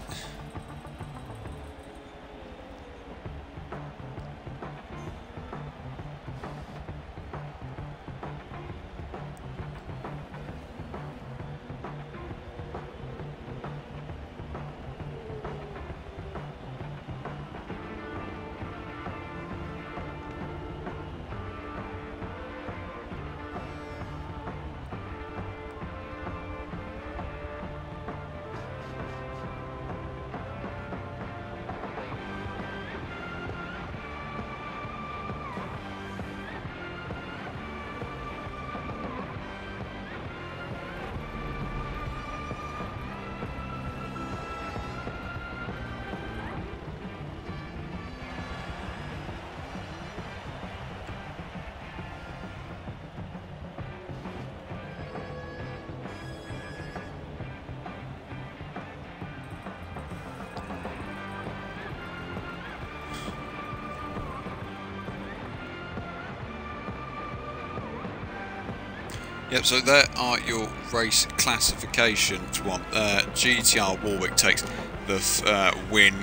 Yep, so there are your race classifications. GTR Warwick takes the win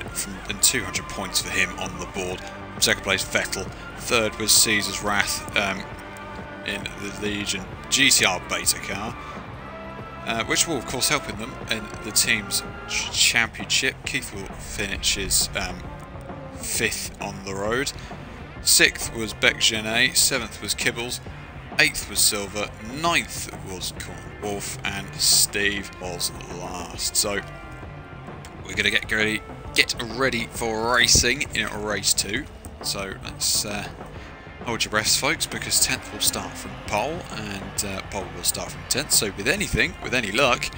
and 200 points for him on the board. Second place Vettel. Third was Caesar's Wrath in the Legion GTR Beta car, which will of course helping them in the team's championship. Keith will finishes 5th on the road. 6th was Beck Genet. 7th was Kibbles. 8th was Silver, 9th was Corn Wolf, and Steve was last. So we're going to get ready for racing in race 2. So let's hold your breaths, folks, because 10th will start from pole, and pole will start from 10th. So with any luck,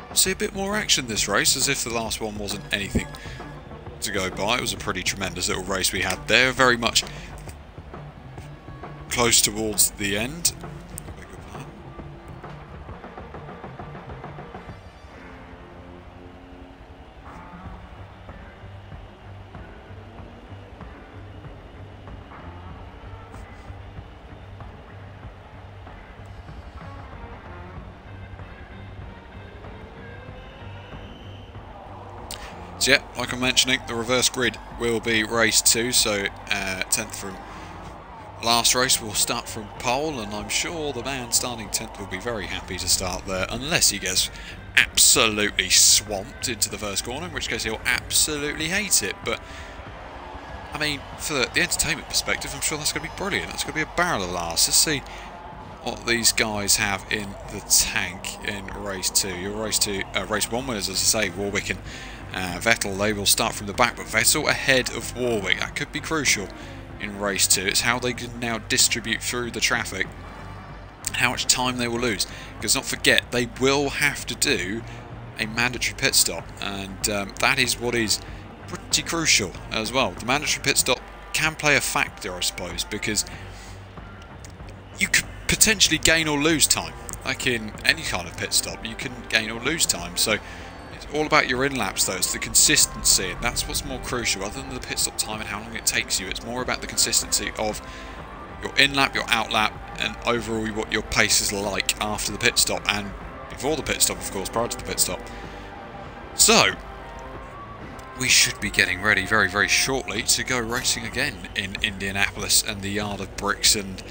we'll see a bit more action this race, as if the last one wasn't anything to go by. It was a pretty tremendous little race we had there, very much close towards the end. So yeah, like I'm mentioning, the reverse grid will be race 2, so 10th from last race will start from pole, and I'm sure the man starting 10th will be very happy to start there, unless he gets absolutely swamped into the first corner, in which case he'll absolutely hate it. But I mean, for the entertainment perspective, I'm sure that's going to be brilliant. That's going to be a barrel of laughs. Let's see what these guys have in the tank in race 2. Your race 1 winners, as I say, Warwick and Vettel, they will start from the back, but Vettel ahead of Warwick. That could be crucial in race 2. It's how they can now distribute through the traffic, how much time they will lose. Because not forget, they will have to do a mandatory pit stop, and that is what is pretty crucial as well. The mandatory pit stop can play a factor, I suppose, because you could potentially gain or lose time. Like in any kind of pit stop, you can gain or lose time. So it's all about your in-laps, though. It's the consistency, and that's what's more crucial. Other than the pit stop time and how long it takes you, it's more about the consistency of your in-lap, your out-lap, and overall what your pace is like after the pit stop, and before the pit stop, of course, prior to the pit stop. So we should be getting ready very, very shortly to go racing again in Indianapolis and the Yard of Bricks and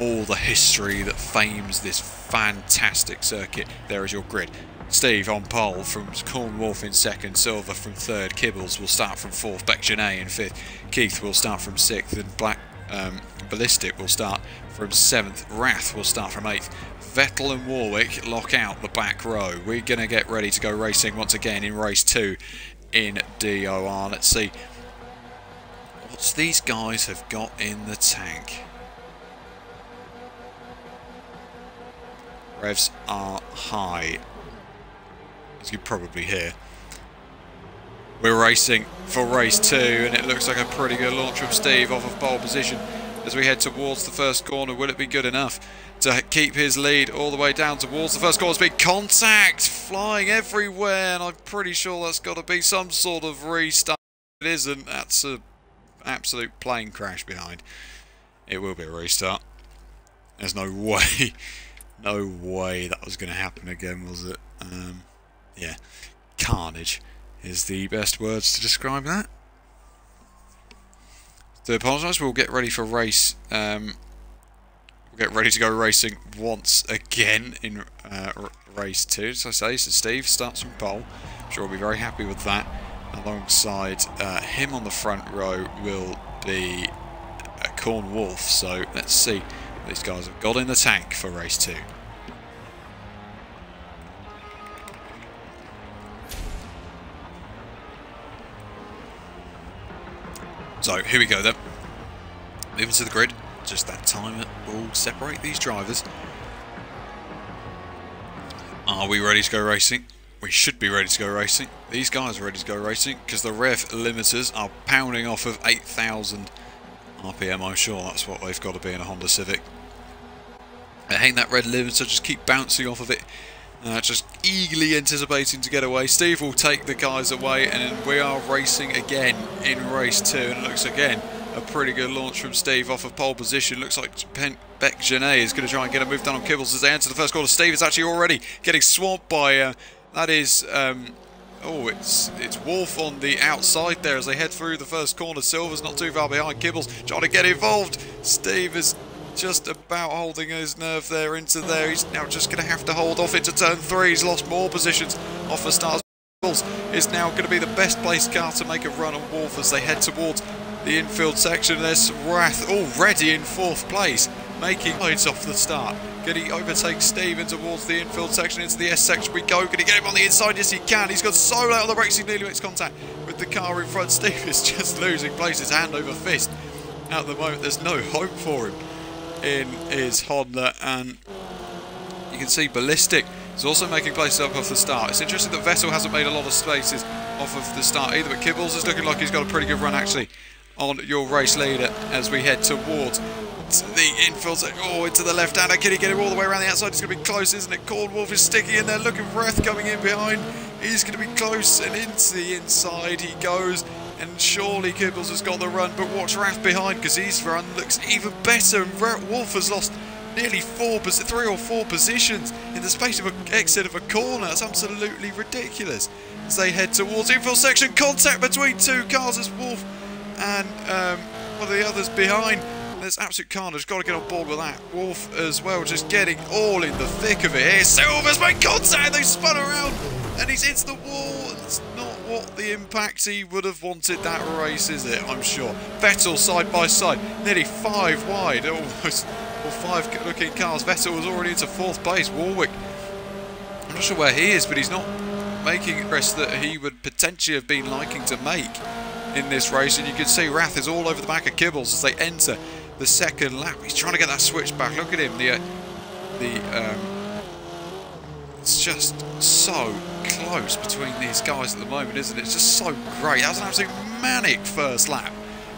all the history that fames this fantastic circuit. There is your grid. Steve on pole from Corn Wolf in second, Silver from third, Kibbles will start from fourth, Beck Janae in fifth, Keith will start from sixth, and Ballistic will start from 7th, Wrath will start from 8th. Vettel and Warwick lock out the back row. We're going to get ready to go racing once again in race 2 in DOR. Let's see what these guys have got in the tank. Revs are high, as you probably hear. We're racing for race 2, and it looks like a pretty good launch from Steve off of pole position as we head towards the first corner. Will it be good enough to keep his lead all the way down towards the first corner? Big contact flying everywhere, and I'm pretty sure that's got to be some sort of restart. If it isn't, that's an absolute plane crash behind. It will be a restart. There's no way, no way that was going to happen again, was it? Yeah, carnage is the best words to describe that. To apologise, we'll get ready for race. We'll get ready to go racing once again in race 2. As I say, so Steve starts from pole. I'm sure we'll be very happy with that. Alongside him on the front row will be Corn Wolf. So let's see what these guys have got in the tank for race 2. So here we go then. Moving to the grid. Just that time that will separate these drivers. Are we ready to go racing? We should be ready to go racing. These guys are ready to go racing because the rev limiters are pounding off of 8,000 RPM. I'm sure that's what they've got to be in a Honda Civic. I hate that red limiter, just keep bouncing off of it. Just eagerly anticipating to get away. Steve will take the guys away, and we are racing again in race 2. And it looks again a pretty good launch from Steve off of pole position. Looks like Beck Janae is going to try and get a move done on Kibbles as they enter the first corner. Steve is actually already getting swamped by that is it's Wolf on the outside there as they head through the first corner. Silver's not too far behind. Kibbles trying to get involved. Steve is just about holding his nerve there into there. He's now just going to have to hold off into turn 3. He's lost more positions off the start. Is now going to be the best placed car to make a run on Wolf as they head towards the infield section. There's Wrath already in 4th place, making points off the start. Can he overtake Steven towards the infield section? Into the S section we go. Can he get him on the inside? Yes, he can. He's got so low on the brakes, he nearly makes contact with the car in front. Steve is just losing places hand over fist. At the moment, there's no hope for him in his Honda, and you can see Ballistic is also making places up off the start. It's interesting that Vettel hasn't made a lot of spaces off of the start either, but Kibbles is looking like he's got a pretty good run actually on your race leader as we head towards the infield. Oh, into the left hander. Can he get him all the way around the outside? It's going to be close, isn't it? Corn Wolf is sticking in there, looking for Wrath coming in behind. He's going to be close, and into the inside he goes. And surely Kibbles has got the run, but watch Wrath behind because his run looks even better. And Wolf has lost nearly 3 or 4 positions in the space of an exit of a corner. That's absolutely ridiculous. As they head towards infill section, contact between 2 cars as Wolf and one of the others behind. There's absolute carnage. Got to get on board with that. Wolf as well, just getting all in the thick of it here. Silver's made contact. They spun around and he's into the wall. It's not what the impact he would have wanted that race, is it? I'm sure. Vettel side by side, nearly 5 wide, almost, or 5 looking cars. Vettel was already into 4th place. Warwick, I'm not sure where he is, but he's not making a press that he would potentially have been liking to make in this race. And you can see Rath is all over the back of Kibbles as they enter the 2nd lap. He's trying to get that switch back. Look at him. It's just so close between these guys at the moment, isn't it? It's just so great. That was an absolute manic first lap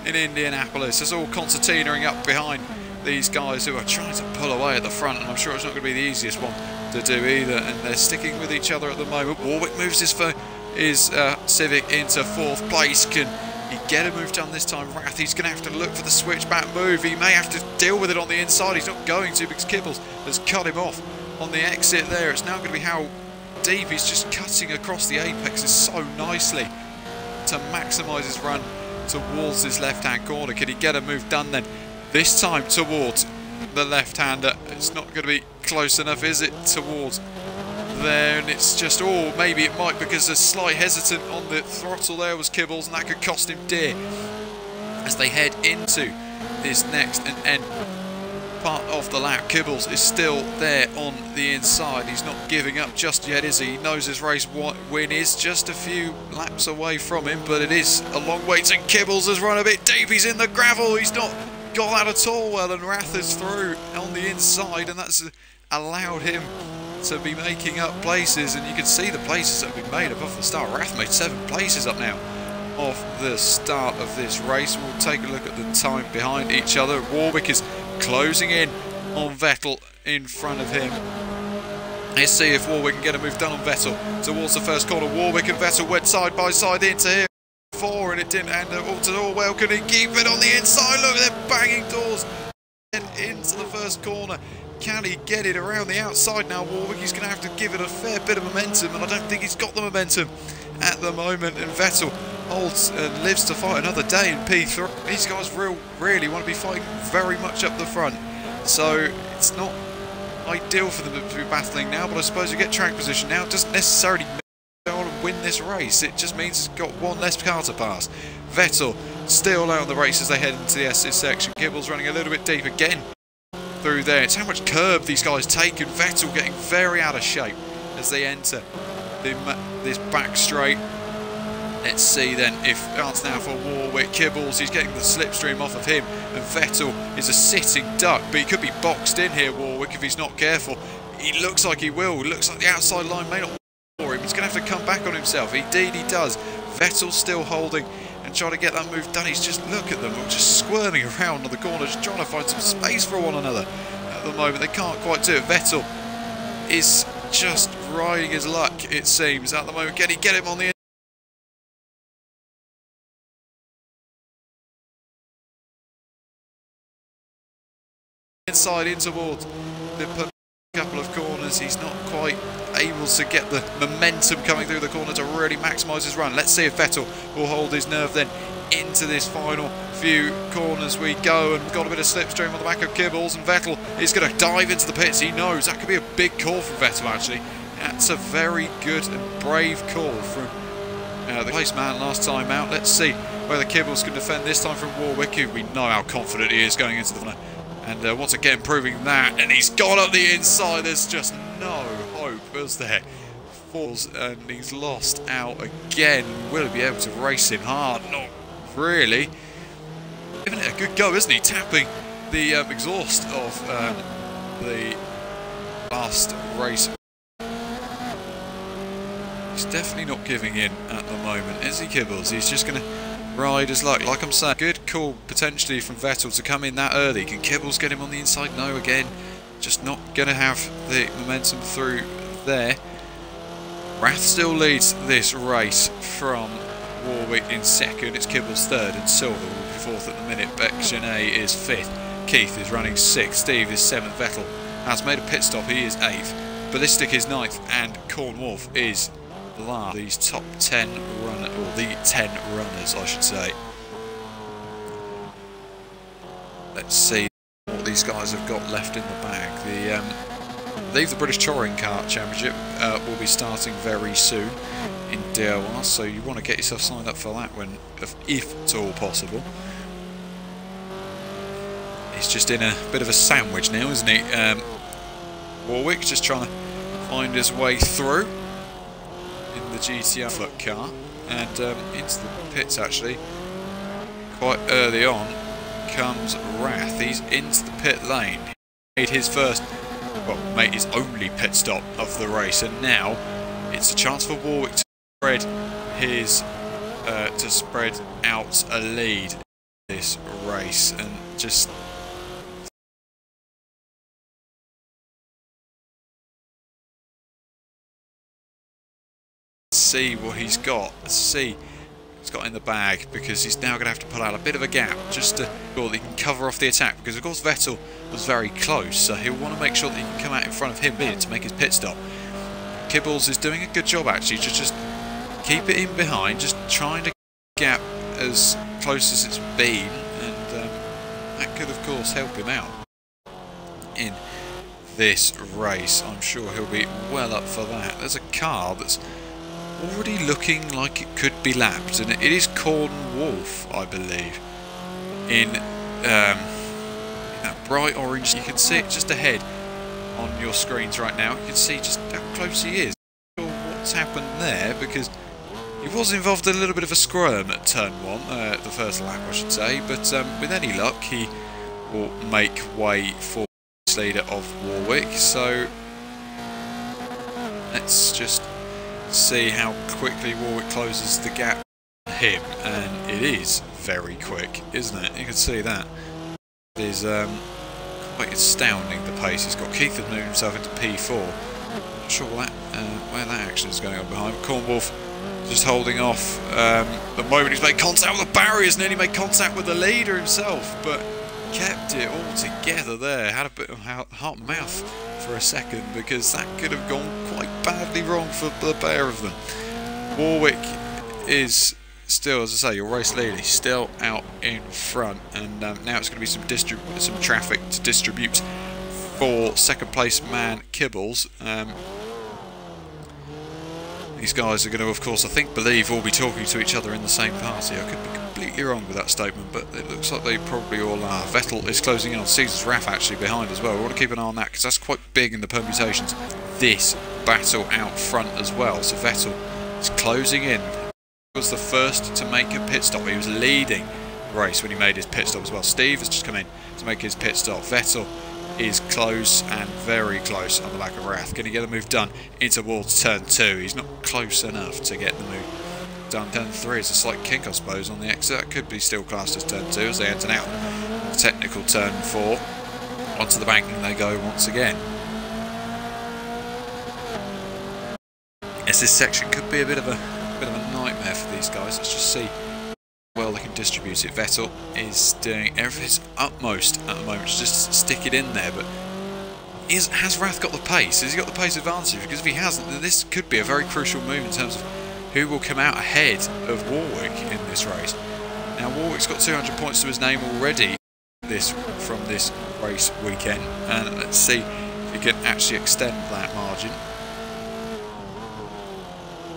in Indianapolis. It's all concertinaing up behind these guys who are trying to pull away at the front, and I'm sure it's not going to be the easiest one to do either, and they're sticking with each other at the moment. Warwick moves his Civic into 4th place. Can he get a move done this time? Rath, he's going to have to look for the switchback move. He may have to deal with it on the inside. He's not going to because Kibbles has cut him off on the exit there. It's now going to be how deep he's just cutting across the apexes so nicely to maximise his run towards his left-hand corner. Can he get a move done then? This time towards the left-hander. It's not going to be close enough, is it? Towards there, and it's just, oh, maybe it might, because a slight hesitant on the throttle there was Kibbles, and that could cost him dear as they head into this next and end part of the lap. Kibbles is still there on the inside. He's not giving up just yet, is he? He knows his race win is just a few laps away from him, but it is a long wait, and Kibbles has run a bit deep. He's in the gravel. He's not got that at all well, and Rath is through on the inside, and that's allowed him to be making up places, and you can see the places that have been made above the start. Rath made 7 places up now off the start of this race. We'll take a look at the time behind each other. Warwick is closing in on Vettel in front of him. Let's see if Warwick can get a move done on Vettel towards the first corner. Warwick and Vettel went side by side into here before, and it didn't end up all to all well. Can he keep it on the inside? Look, they're banging doors and into the first corner. Can he get it around the outside now, Warwick? He's going to have to give it a fair bit of momentum, and I don't think he's got the momentum at the moment. And Vettel holds and lives to fight another day in P3. These guys really want to be fighting very much up the front, so it's not ideal for them to be battling now, but I suppose you get track position now. It doesn't necessarily mean on and win this race. It just means it's got one less car to pass. Vettel still out of the race as they head into the S section. Kibbles running a little bit deep again through there. It's how much curb these guys take, and Vettel getting very out of shape as they enter this back straight. Let's see then if it's now for Warwick. Kibbles, he's getting the slipstream off of him, and Vettel is a sitting duck, but he could be boxed in here, Warwick, if he's not careful. He looks like he will. It looks like the outside line may not work for him. He's going to have to come back on himself. Indeed he does. Vettel still holding and trying to get that move done. He's just, look at them, just squirming around on the corner, just trying to find some space for one another. At the moment they can't quite do it. Vettel is just riding his luck, it seems, at the moment. Can he get him on the inside in towards the couple of corners? He's not quite able to get the momentum coming through the corner to really maximise his run. Let's see if Vettel will hold his nerve then into this final few corners we go, and got a bit of slipstream on the back of Kibbles, and Vettel is going to dive into the pits. He knows that could be a big call from Vettel, actually. That's a very good and brave call from the placeman last time out. Let's see whether Kibbles can defend this time from Warwick, who we know how confident he is going into the final. And once again proving that, and he's gone up the inside. There's just no hope, is there? Falls, and he's lost out again. Will he be able to race him hard? Not really. Giving it a good go, isn't he? Tapping the exhaust of the last race. He's definitely not giving in at the moment, is he, Kibbles? He's just going to ride his luck. Like I'm saying, good call potentially from Vettel to come in that early. Can Kibbles get him on the inside? No, again, just not going to have the momentum through there. Rath still leads this race from Warwick in second. It's Kibbles third, and Silver will be fourth at the minute. Beck Genet is fifth Keith is running 6th, Steve is 7th, Vettel has made a pit stop, he is 8th, Ballistic is 9th, and Corn Wolf is last. These top 10 runners, or the 10 runners I should say. Let's see what these guys have got left in the bag. I believe the British Touring Car Championship will be starting very soon in DOR, so you want to get yourself signed up for that when, if at all possible. He's just in a bit of a sandwich now, isn't he? Warwick just trying to find his way through in the GTR foot car, and into the pits actually. Quite early on comes Wrath. He's into the pit lane. He made his first, well, made his only pit stop of the race, and now it's a chance for Warwick to spread out a lead in this race, and just see what he's got. See what he's got in the bag, because he's now going to have to put out a bit of a gap just to sure that he can cover off the attack, because of course Vettel was very close, so he'll want to make sure that he can come out in front of him to make his pit stop. Kibbles is doing a good job actually, just keep it in behind, just trying to gap as close as it's been, and that could of course help him out in this race. I'm sure he'll be well up for that. There's a car that's already looking like it could be lapped, and it is Corn Wolf, I believe, in that bright orange. You can see it just ahead on your screens right now. You can see just how close he is. I'm not sure what's happened there, because he was involved in a little bit of a squirm at turn 1, the first lap I should say, but with any luck he will make way for the leader of Warwick. So let's just see how quickly Warwick closes the gap on him, and it is very quick, isn't it? You can see that. It is quite astounding, the pace he's got. Keith has moved himself into P4. Not sure where that action is going on behind. Corn Wolf just holding off the moment he's made contact with the barriers, nearly made contact with the leader himself, but kept it all together there. Had a bit of heart and mouth for a second, because that could have gone quite badly wrong for the pair of them. Warwick is still, as I say, your race leader. He's still out in front, and now it's going to be some traffic to distribute for second place man Kibbles. These guys are going to, of course, believe all be talking to each other in the same party. I could be completely wrong with that statement, but it looks like they probably all are. Vettel is closing in on Caesar's Wrath actually behind as well. We want to keep an eye on that, because that's quite big in the permutations. This battle out front as well. So Vettel is closing in. He was the first to make a pit stop. He was leading the race when he made his pit stop as well. Steve has just come in to make his pit stop. Vettel is close, and very close on the back of Wrath. Going to get the move done in towards turn 2. He's not close enough to get the move done. Turn 3 is a slight kink, I suppose, on the exit. That could be still classed as turn 2 as they enter now. Technical turn 4. Onto the banking they go once again. Yes, this section could be a bit of a nightmare for these guys. Let's just see well they can distribute it. Vettel is doing his utmost at the moment to just stick it in there, but has Wrath got the pace? Has he got the pace advantage? Because if he hasn't, then this could be a very crucial move in terms of who will come out ahead of Warwick in this race. Now Warwick's got 200 points to his name already from this race weekend, and let's see if he can actually extend that margin.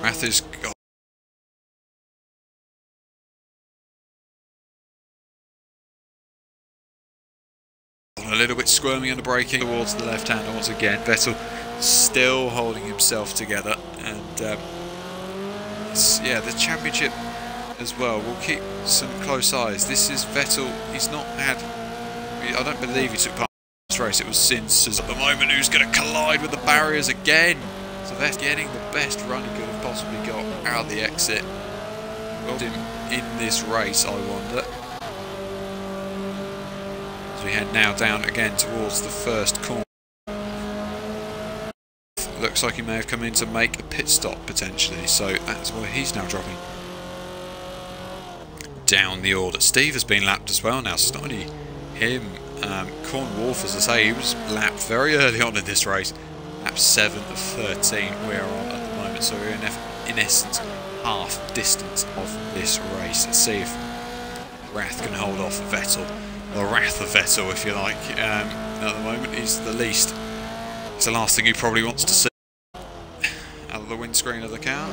Wrath has got a little bit squirming under braking towards the left hander once again. Vettel still holding himself together, and yeah, the championship as well. We'll keep some close eyes. This is Vettel. He's not had, I don't believe he took part in this race. It was Sins at the moment who's going to collide with the barriers again. So Vettel getting the best run he could have possibly got out of the exit. Got him in this race, I wonder. As we head now down again towards the first corner. Looks like he may have come in to make a pit stop potentially, so that's why he's now dropping down the order. Steve has been lapped as well now, so it's not only him Corn Wolf, as I say, he was lapped very early on in this race. Lap 7 of 13 we're on at the moment, so we're in essence half distance of this race. Let's see if Wrath can hold off Vettel, the Wrath of Vettel, if you like. At the moment, he's the least. It's the last thing he probably wants to see out of the windscreen of the car.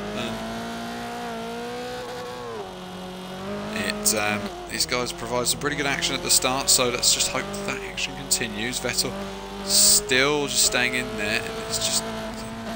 These guys provide some pretty good action at the start, so let's just hope that action continues. Vettel still just staying in there, and it's just,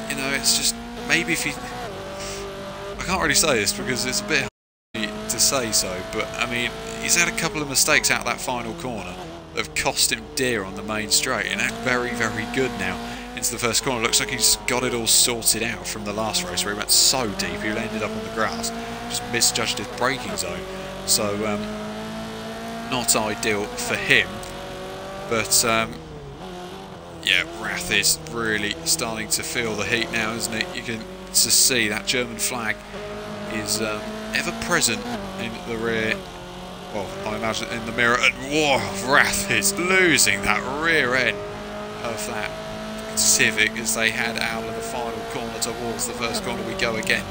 you know, it's just maybe if he. I can't really say this because it's a bit hard to say so, but I mean, he's had a couple of mistakes out of that final corner that have cost him dear on the main straight, and that's very, very good now into the first corner. Looks like he's got it all sorted out from the last race where he went so deep, he ended up on the grass, just misjudged his braking zone. So, not ideal for him, but yeah, Wrath is really starting to feel the heat now, isn't it? You can just see that German flag is ever present in the rear, well, I imagine in the mirror, and whoa, Wrath is losing that rear end of that Civic as they head out of the final corner towards the first corner. We go again.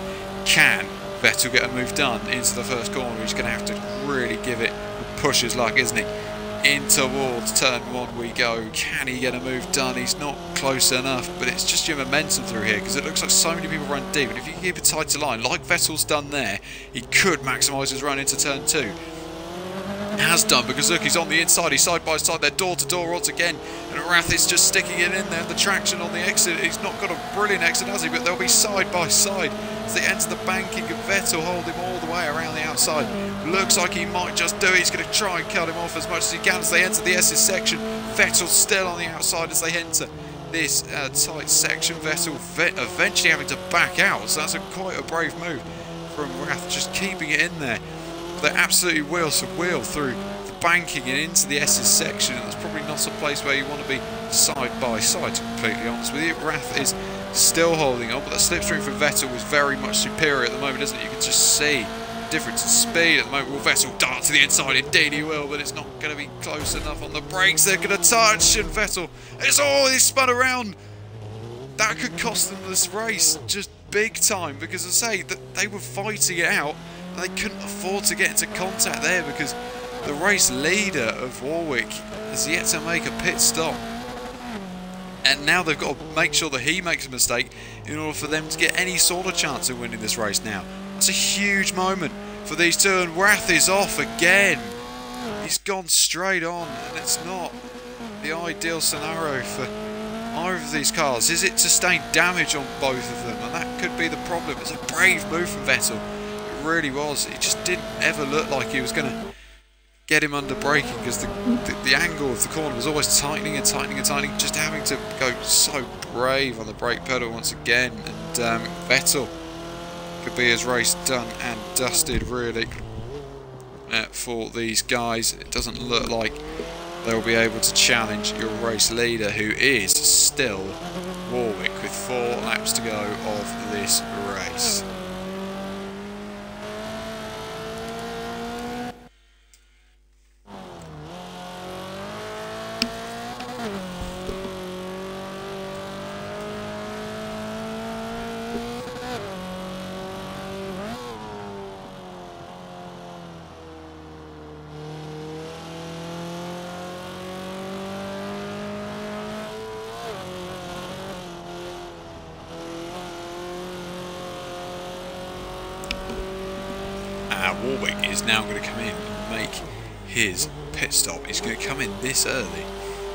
Can Vettel get a move done into the first corner? He's going to have to really give it a push his luck, isn't he? In towards turn 1 we go. Can he get a move done? He's not close enough, but it's just your momentum through here because it looks like so many people run deep, and if you can keep a tighter line like Vettel's done there, he could maximise his run into turn 2. Has done, because look, he's on the inside, he's side by side, they're door to door once again, and Wrath is just sticking it in there. The traction on the exit, he's not got a brilliant exit, has he? But they'll be side by side as they enter the banking, and Vettel hold him all the way around the outside. Looks like he might just do it. He's going to try and cut him off as much as he can as they enter the S's section. Vettel's still on the outside as they enter this tight section. Vettel eventually having to back out, so that's quite a brave move from Wrath, just keeping it in there. They absolutely wheel to wheel through the banking and into the S's section, and that's probably not a place where you want to be side by side, to be completely honest with you. Wrath is still holding on, but the slipstream from Vettel was very much superior at the moment, isn't it? You can just see the difference in speed at the moment. Will Vettel dart to the inside? Indeed he will, but it's not going to be close enough on the brakes. They're going to touch, and Vettel, he spun around. That could cost them this race, just big time, because as I say, that they were fighting it out. They couldn't afford to get into contact there because the race leader of Warwick has yet to make a pit stop. And now they've got to make sure that he makes a mistake in order for them to get any sort of chance of winning this race now. That's a huge moment for these two, and Wrath is off again. He's gone straight on, and it's not the ideal scenario for either of these cars. Is it sustained damage on both of them? And that could be the problem. It's a brave move from Vettel. Really was. It just didn't ever look like he was going to get him under braking because the angle of the corner was always tightening and tightening and tightening, just having to go so brave on the brake pedal once again, and Vettel could be his race done and dusted really for these guys. It doesn't look like they'll be able to challenge your race leader, who is still Warwick with 4 laps to go of this race. Warwick is now going to come in and make his pit stop. He's going to come in this early.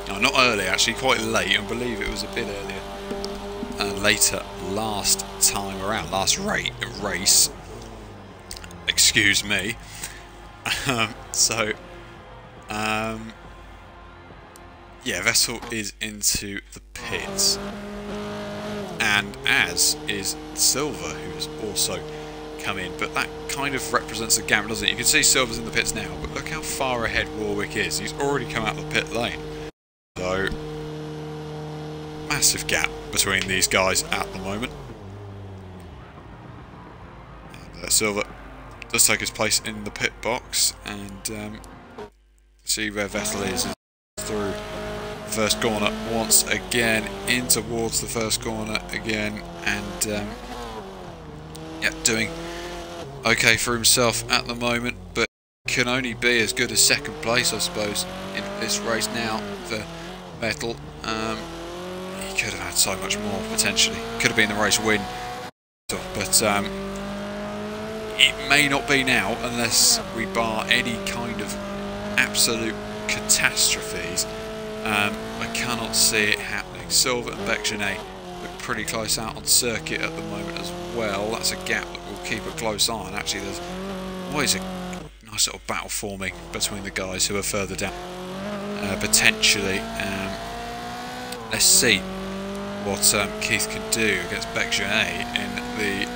No, not early actually, quite late. I believe it was a bit earlier. Later last time around, last race. Excuse me. Yeah, Vettel is into the pits. And as is Silver, who's also come in, but that kind of represents the gap, doesn't it? You can see Silver's in the pits now, but look how far ahead Warwick is. He's already come out the pit lane. So, massive gap between these guys at the moment. And Silver does take his place in the pit box, and see where Vettel is through first corner once again, in towards the first corner again, and yeah, doing okay for himself at the moment, but can only be as good as second place, I suppose, in this race now for Vettel. He could have had so much more potentially. Could have been the race win, but it may not be now unless we bar any kind of absolute catastrophes. I cannot see it happening. Silver and Becjonet look pretty close out on circuit at the moment as well. That's a gap that we'll keep a close eye on. Actually, there's always a nice little battle forming between the guys who are further down. Potentially, let's see what Keith can do against Becjonet in the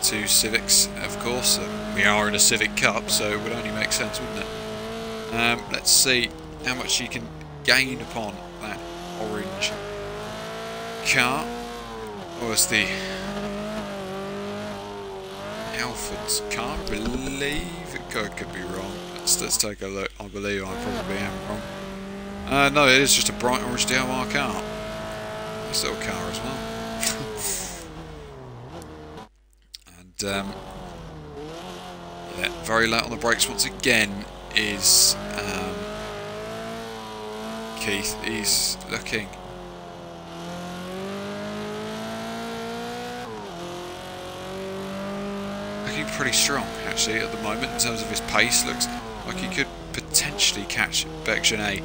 two Civics, of course. We are in a Civic Cup, so it would only make sense, wouldn't it? Let's see how much he can gain upon that orange car. Or it's the Alfred's car, I believe. It could be wrong. Let's take a look. I believe I probably am wrong. No, it is just a bright orange DOR car. Nice little car as well. And yeah, very late on the brakes once again is Keith. He's looking pretty strong actually at the moment in terms of his pace. Looks like he could potentially catch Becjonet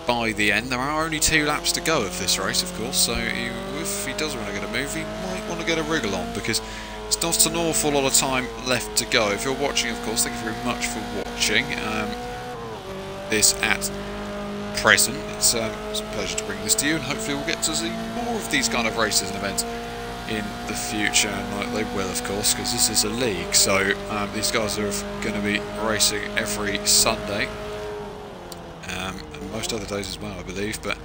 by the end. There are only 2 laps to go of this race, of course, so if he does want to get a move, he might want to get a wriggle on, because it's not an awful lot of time left to go. If you're watching, of course, thank you very much for watching this at present. It's a pleasure to bring this to you, and hopefully we'll get to see more of these kind of races and events in the future, and they will, of course, because this is a league, so these guys are going to be racing every Sunday, and most other days as well, I believe, but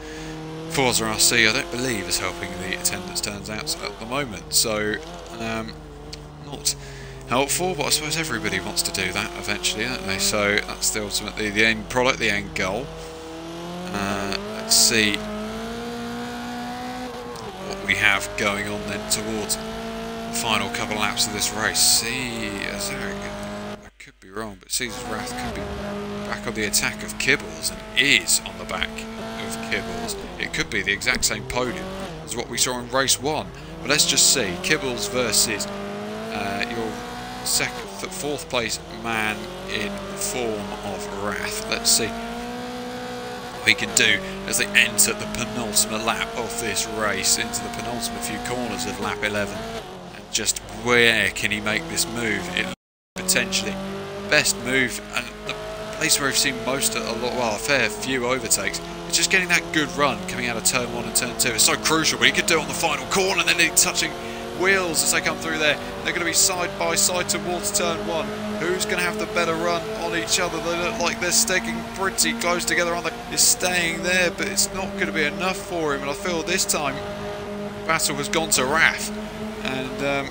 Forza RC I don't believe is helping the attendance turns out at the moment, so not helpful, but I suppose everybody wants to do that eventually, don't they? So that's ultimately the end product, the end goal. Let's see what we have going on then towards the final couple of laps of this race. See, I could be wrong, but Caesar's Wrath could be back on the attack of Kibbles, and is on the back of Kibbles. It could be the exact same podium as what we saw in race 1, but let's just see. Kibbles versus your fourth place man in form of Wrath. Let's see what he can do as they enter the penultimate lap of this race, into the penultimate few corners of lap 11, and just where can he make this move? It potentially best move, and the place where we've seen a fair few overtakes, it's just getting that good run coming out of turn 1 and turn 2. It's so crucial, but he could do it on the final corner, and then he's touching wheels as they come through there. They're going to be side by side towards turn 1. Who's going to have the better run on each other? They look like they're sticking pretty close together, aren't they? He's staying there, but it's not going to be enough for him, and I feel this time battle has gone to Wrath, and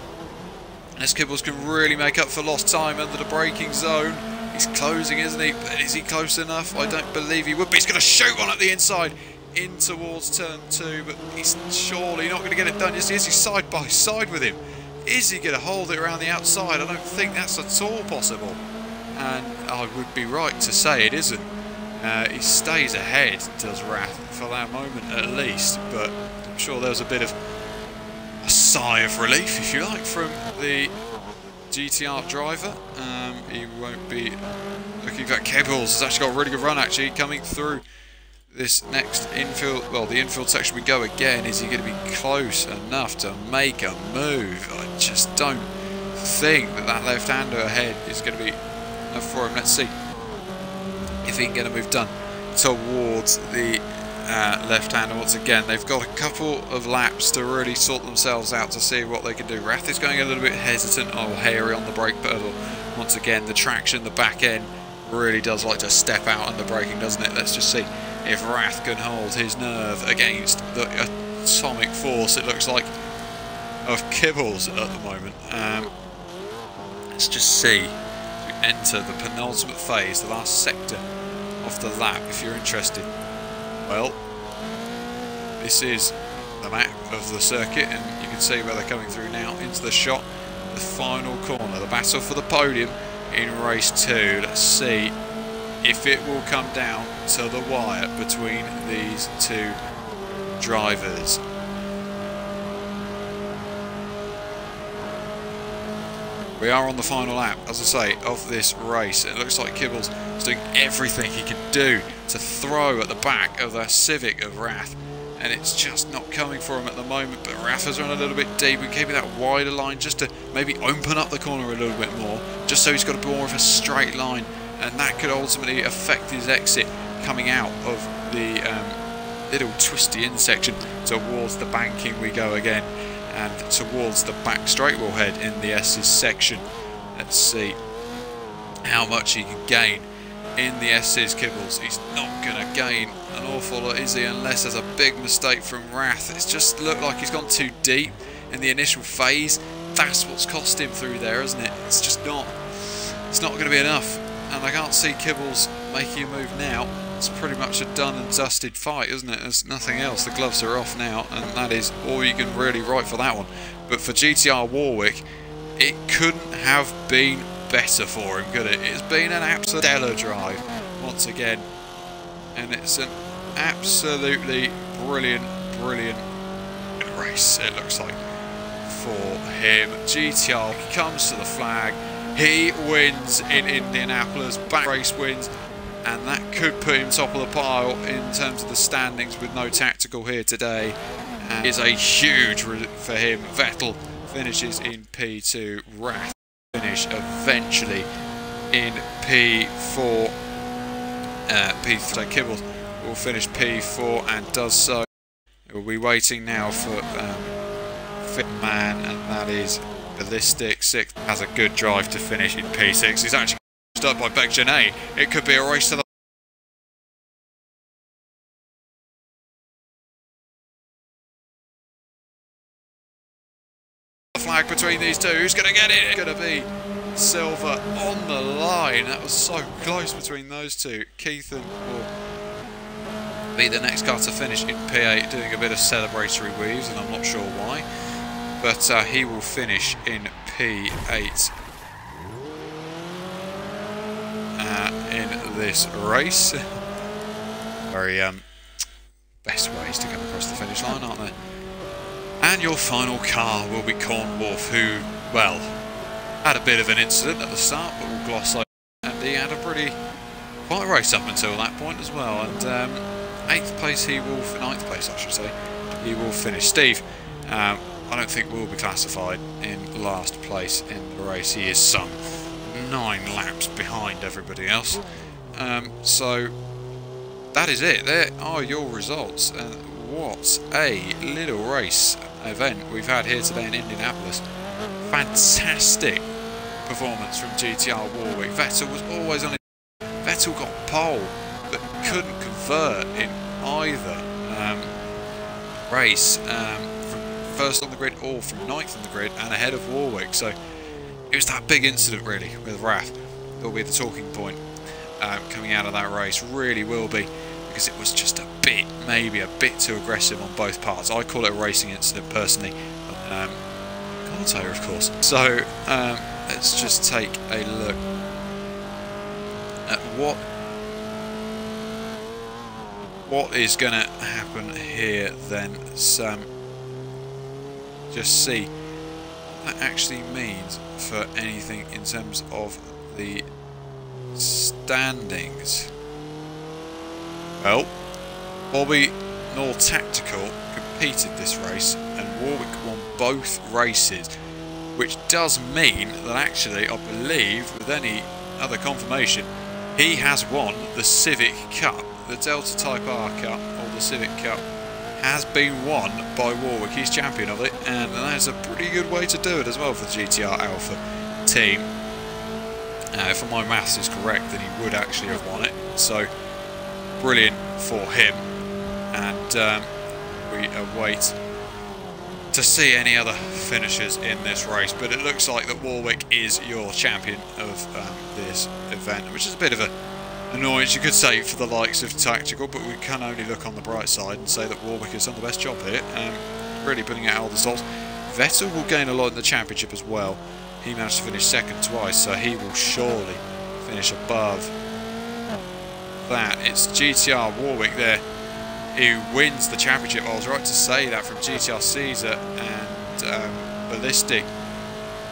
as Kibbles can really make up for lost time under the braking zone. He's closing, isn't he? But is he close enough? I don't believe he would be. He's going to shoot one at the inside in towards turn 2, but he's surely not going to get it done. Is he side by side with him? Is he going to hold it around the outside? I don't think that's at all possible, and I would be right to say it isn't. He stays ahead, does Wrath, for that moment at least, but I'm sure there was a bit of a sigh of relief, if you like, from the GTR driver. He won't be looking for Kibbles. Has actually got a really good run, actually, coming through this next infield. Well, the infield section we go again. Is he going to be close enough to make a move? I just don't think that left-hander ahead is going to be enough for him. Let's see if he can get a move done towards the left-hander once again. They've got a couple of laps to really sort themselves out to see what they can do. Wrath is going a little bit hesitant, hairy on the brake pedal. Once again, the traction, the back end really does like to step out on the braking, doesn't it? Let's just see if Wrath can hold his nerve against the atomic force, it looks like, of Kibbles at the moment. Let's just see as we enter the penultimate phase, the last sector of the lap, if you're interested. Well, this is the map of the circuit, and you can see where they're coming through now into the shot, the final corner, the battle for the podium in race 2. Let's see if it will come down to the wire between these two drivers. We are on the final lap, as I say, of this race. It looks like Kibbles is doing everything he can do to throw at the back of that Civic of Wrath, and it's just not coming for him at the moment. But Wrath has run a little bit deep and keeping that wider line just to maybe open up the corner a little bit more, just so he's got a bit more of a straight line, and that could ultimately affect his exit coming out of the little twisty intersection. Towards the banking we go again, and towards the back straight we'll head in the S's section. Let's see how much he can gain in the S's. Kibbles, he's not going to gain an awful lot, is he, unless there's a big mistake from Wrath. It's just looked like he's gone too deep in the initial phase. That's what's cost him through there, isn't it? It's just not, it's not going to be enough, and I can't see Kibbles making a move now. It's pretty much a done and dusted fight, isn't it? There's nothing else. The gloves are off now, and that is all you can really write for that one. But for GTR Warwick, it couldn't have been better for him, could it? It's been an absolute stellar drive once again, and it's an absolutely brilliant race, it looks like, for him. GTR comes to the flag. He wins in Indianapolis. Back race wins. And that could put him top of the pile in terms of the standings with no tactical here today. And it's a huge for him. Vettel finishes in P2. Wrath finish eventually in P4. So Kibbles will finish P4 and does so. We'll be waiting now for Fitman, and that is Ballistic. 6 has a good drive to finish in P6. He's actually up by Beck Janae. It could be a race to the flag between these two. Who's going to get it? It's going to be Silver on the line. That was so close between those two. Keithan will be the next car to finish in P8, doing a bit of celebratory weaves, and I'm not sure why, but he will finish in P8 in this race. Very best ways to come across the finish line, aren't they? And your final car will be Corn Wolf, who, well, had a bit of an incident at the start, but we'll gloss over. And he had a quite a race up until that point as well. And 8th place he will, 9th place I should say, he will finish. Steve, I don't think will be classified in last place in the race. He is some 9 laps behind everybody else. So that is it. There are your results. And what a little race event we've had here today in Indianapolis. Fantastic performance from GTR Warwick. Vettel was always on his... Vettel got pole, but couldn't convert in either race, from first on the grid or from 9th on the grid and ahead of Warwick. So it was that big incident really with Wrath that will be the talking point coming out of that race. Really will be, because it was just a bit, maybe a bit too aggressive on both parts. I call it a racing incident personally. Commentator, of course. So let's just take a look at what is going to happen here then. Just see what that actually means for anything in terms of the standings. Well, Bobby nor Tactical competed this race, and Warwick won both races, which does mean that actually, I believe, with any other confirmation, he has won the Civic Cup. The Delta Type R Cup, or the Civic Cup, has been won by Warwick. He's champion of it, and that is a pretty good way to do it as well for the GTR Alpha team. If my maths is correct, then he would actually have won it. So, brilliant for him. And we await to see any other finishers in this race. But it looks like that Warwick is your champion of this event, which is a bit of a annoyance, you could say, for the likes of Tactical, but we can only look on the bright side and say that Warwick has done the best job here, really putting out all the results. Vettel will gain a lot in the championship as well. He managed to finish second twice, so he will surely finish above that. It's GTR Warwick there who wins the championship. I was right to say that, from GTR Caesar, and Ballistic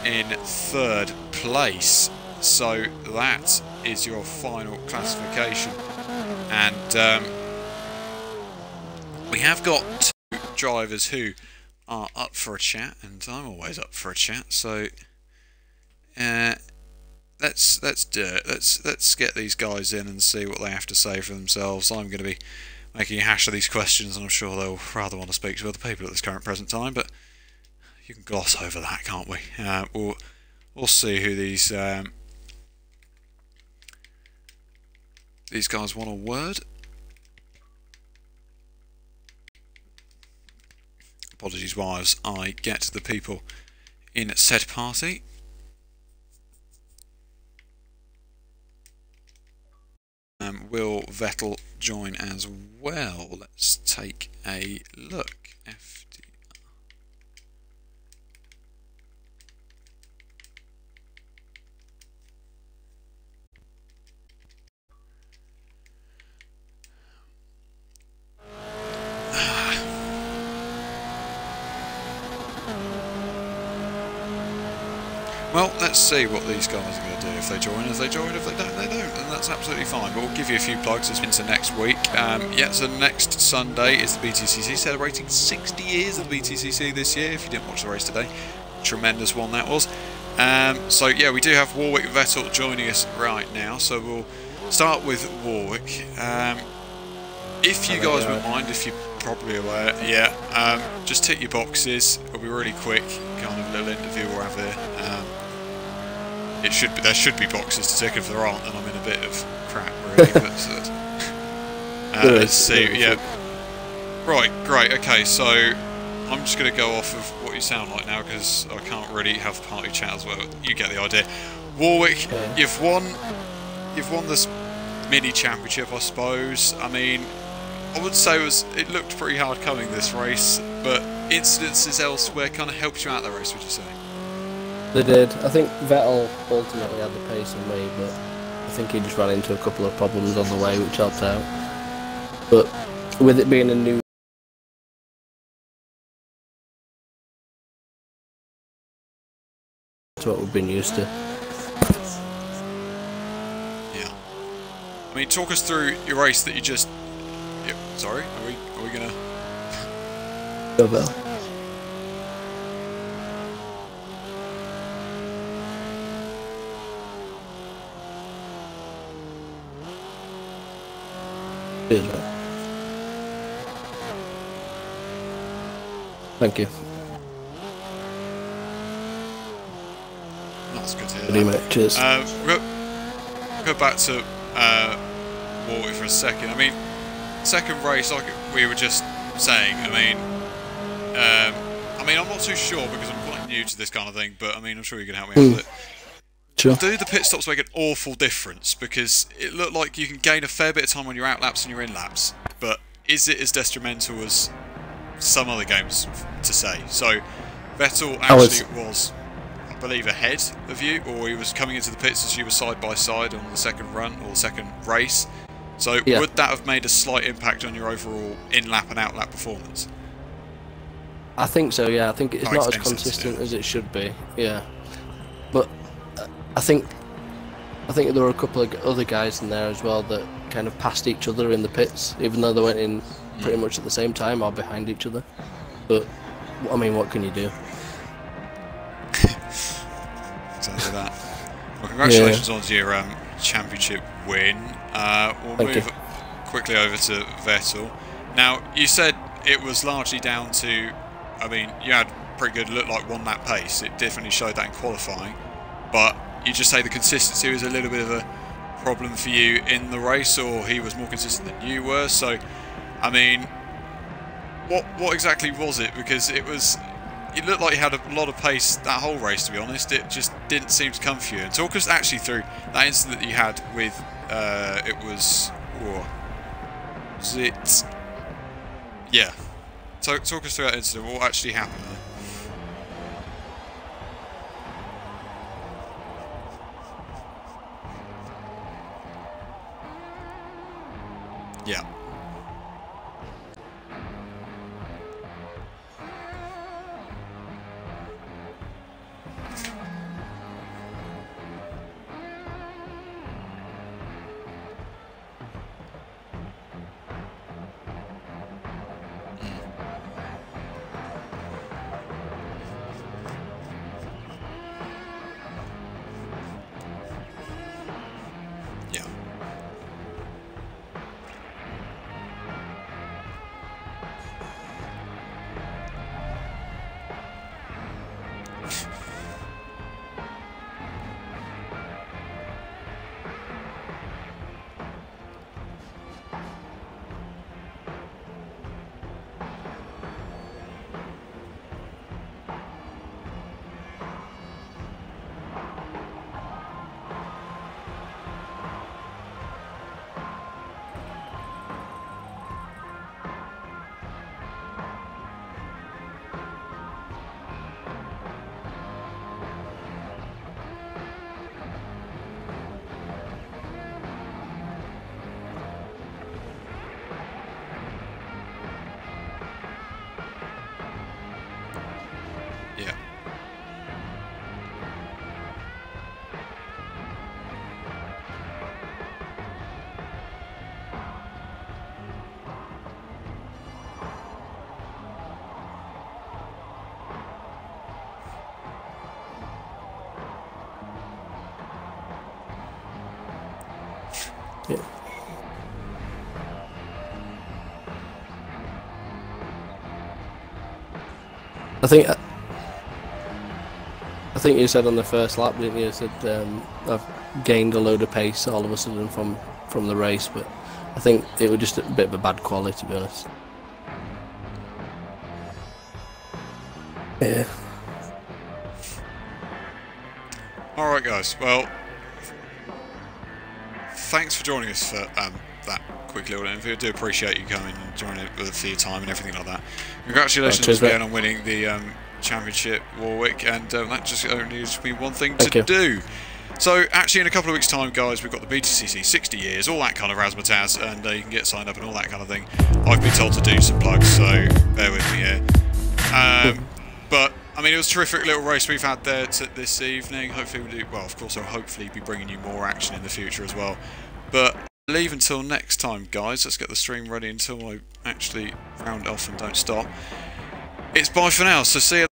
in third place. So that is your final classification, and we have got two drivers who are up for a chat, and I'm always up for a chat. So let's do it. Let's get these guys in and see what they have to say for themselves. I'm going to be making a hash of these questions, and I'm sure they'll rather want to speak to other people at this current present time. But you can gloss over that, can't we? We'll see who these guys want a word. Apologies whilst I get the people in said party. Will Vettel join as well? Let's take a look. Well, let's see what these guys are going to do. If they join, if they don't, they don't, and that's absolutely fine. But we'll give you a few plugs into next week. Yeah, so next Sunday is the BTCC, celebrating 60 years of the BTCC this year. If you didn't watch the race today, tremendous one that was. So yeah, we do have Warwick and Vettel joining us right now. So we'll start with Warwick. If you guys wouldn't mind, if you're probably aware, yeah, just tick your boxes. It'll be really quick, kind of a little interview we'll have there. There should be boxes to tick. If there aren't, then I'm in a bit of crap, really. But let's see. Yeah. Right. Great. Okay. So I'm just going to go off of what you sound like now, because I can't really have party chat as well. You get the idea. Warwick, you've won this mini championship, I suppose. I mean, I would say it looked pretty hard coming, this race, but incidences elsewhere kind of helped you out the race, would you say? They did. I think Vettel ultimately had the pace on me, but I think he just ran into a couple of problems on the way which helped out. But with it being a new to what we've been used to. Yeah. I mean, talk us through your race that you just... Yep, sorry, are we gonna... Go Vel. Cheers, man. Thank you. That's good to hear. Good mate. Cheers. We'll go back to Warwick for a second. I mean, second race, like we were just saying, I mean, I'm not too sure because I'm quite new to this kind of thing, but I mean, I'm sure you can help me out with it. Sure. Do the pit stops make an awful difference? Because it looked like you can gain a fair bit of time on your out laps and your in laps, but is it as detrimental as some other games to say? So Vettel actually was, I believe, ahead of you, or he was coming into the pits as you were side by side on the second run or the second race. So yeah, would that have made a slight impact on your overall in-lap and out-lap performance? I think so, yeah. I think it's not as consistent as it should be, yeah. But I think there were a couple of other guys in there as well that kind of passed each other in the pits, even though they went in pretty much at the same time or behind each other. But, I mean, what can you do? Exactly that. Well, congratulations on your championship win. We'll move quickly over to Vettel. Now, you said it was largely down to, I mean, you had pretty good, looked like one-lap pace. It definitely showed that in qualifying. But you just say the consistency was a little bit of a problem for you in the race, or he was more consistent than you were. So, I mean, what exactly was it? Because it looked like you had a lot of pace that whole race, to be honest. It just didn't seem to come for you. And talk us actually through that incident that you had with it was... Oh, was it... Yeah. Talk us through that incident. What actually happened there? Yeah. Yeah. I think you said on the first lap, didn't you? You said I've gained a load of pace all of a sudden from the race, but I think it was just a bit of a bad quality, to be honest. Yeah. All right, guys. Well, thanks for joining us for that quick little interview. I do appreciate you coming and joining for your time and everything like that. Congratulations again on winning the championship, Warwick, and that just only leaves me one thing to do. So, actually, in a couple of weeks' time, guys, we've got the BTCC 60 years, all that kind of razzmatazz, and you can get signed up and all that kind of thing. I've been told to do some plugs, so bear with me here. But I mean, it was a terrific little race we've had there this evening. Hopefully we'll do well. Of course, I'll hopefully be bringing you more action in the future as well. But leave until next time, guys. Let's get the stream ready until I actually round off and don't stop. It's bye for now. So see you.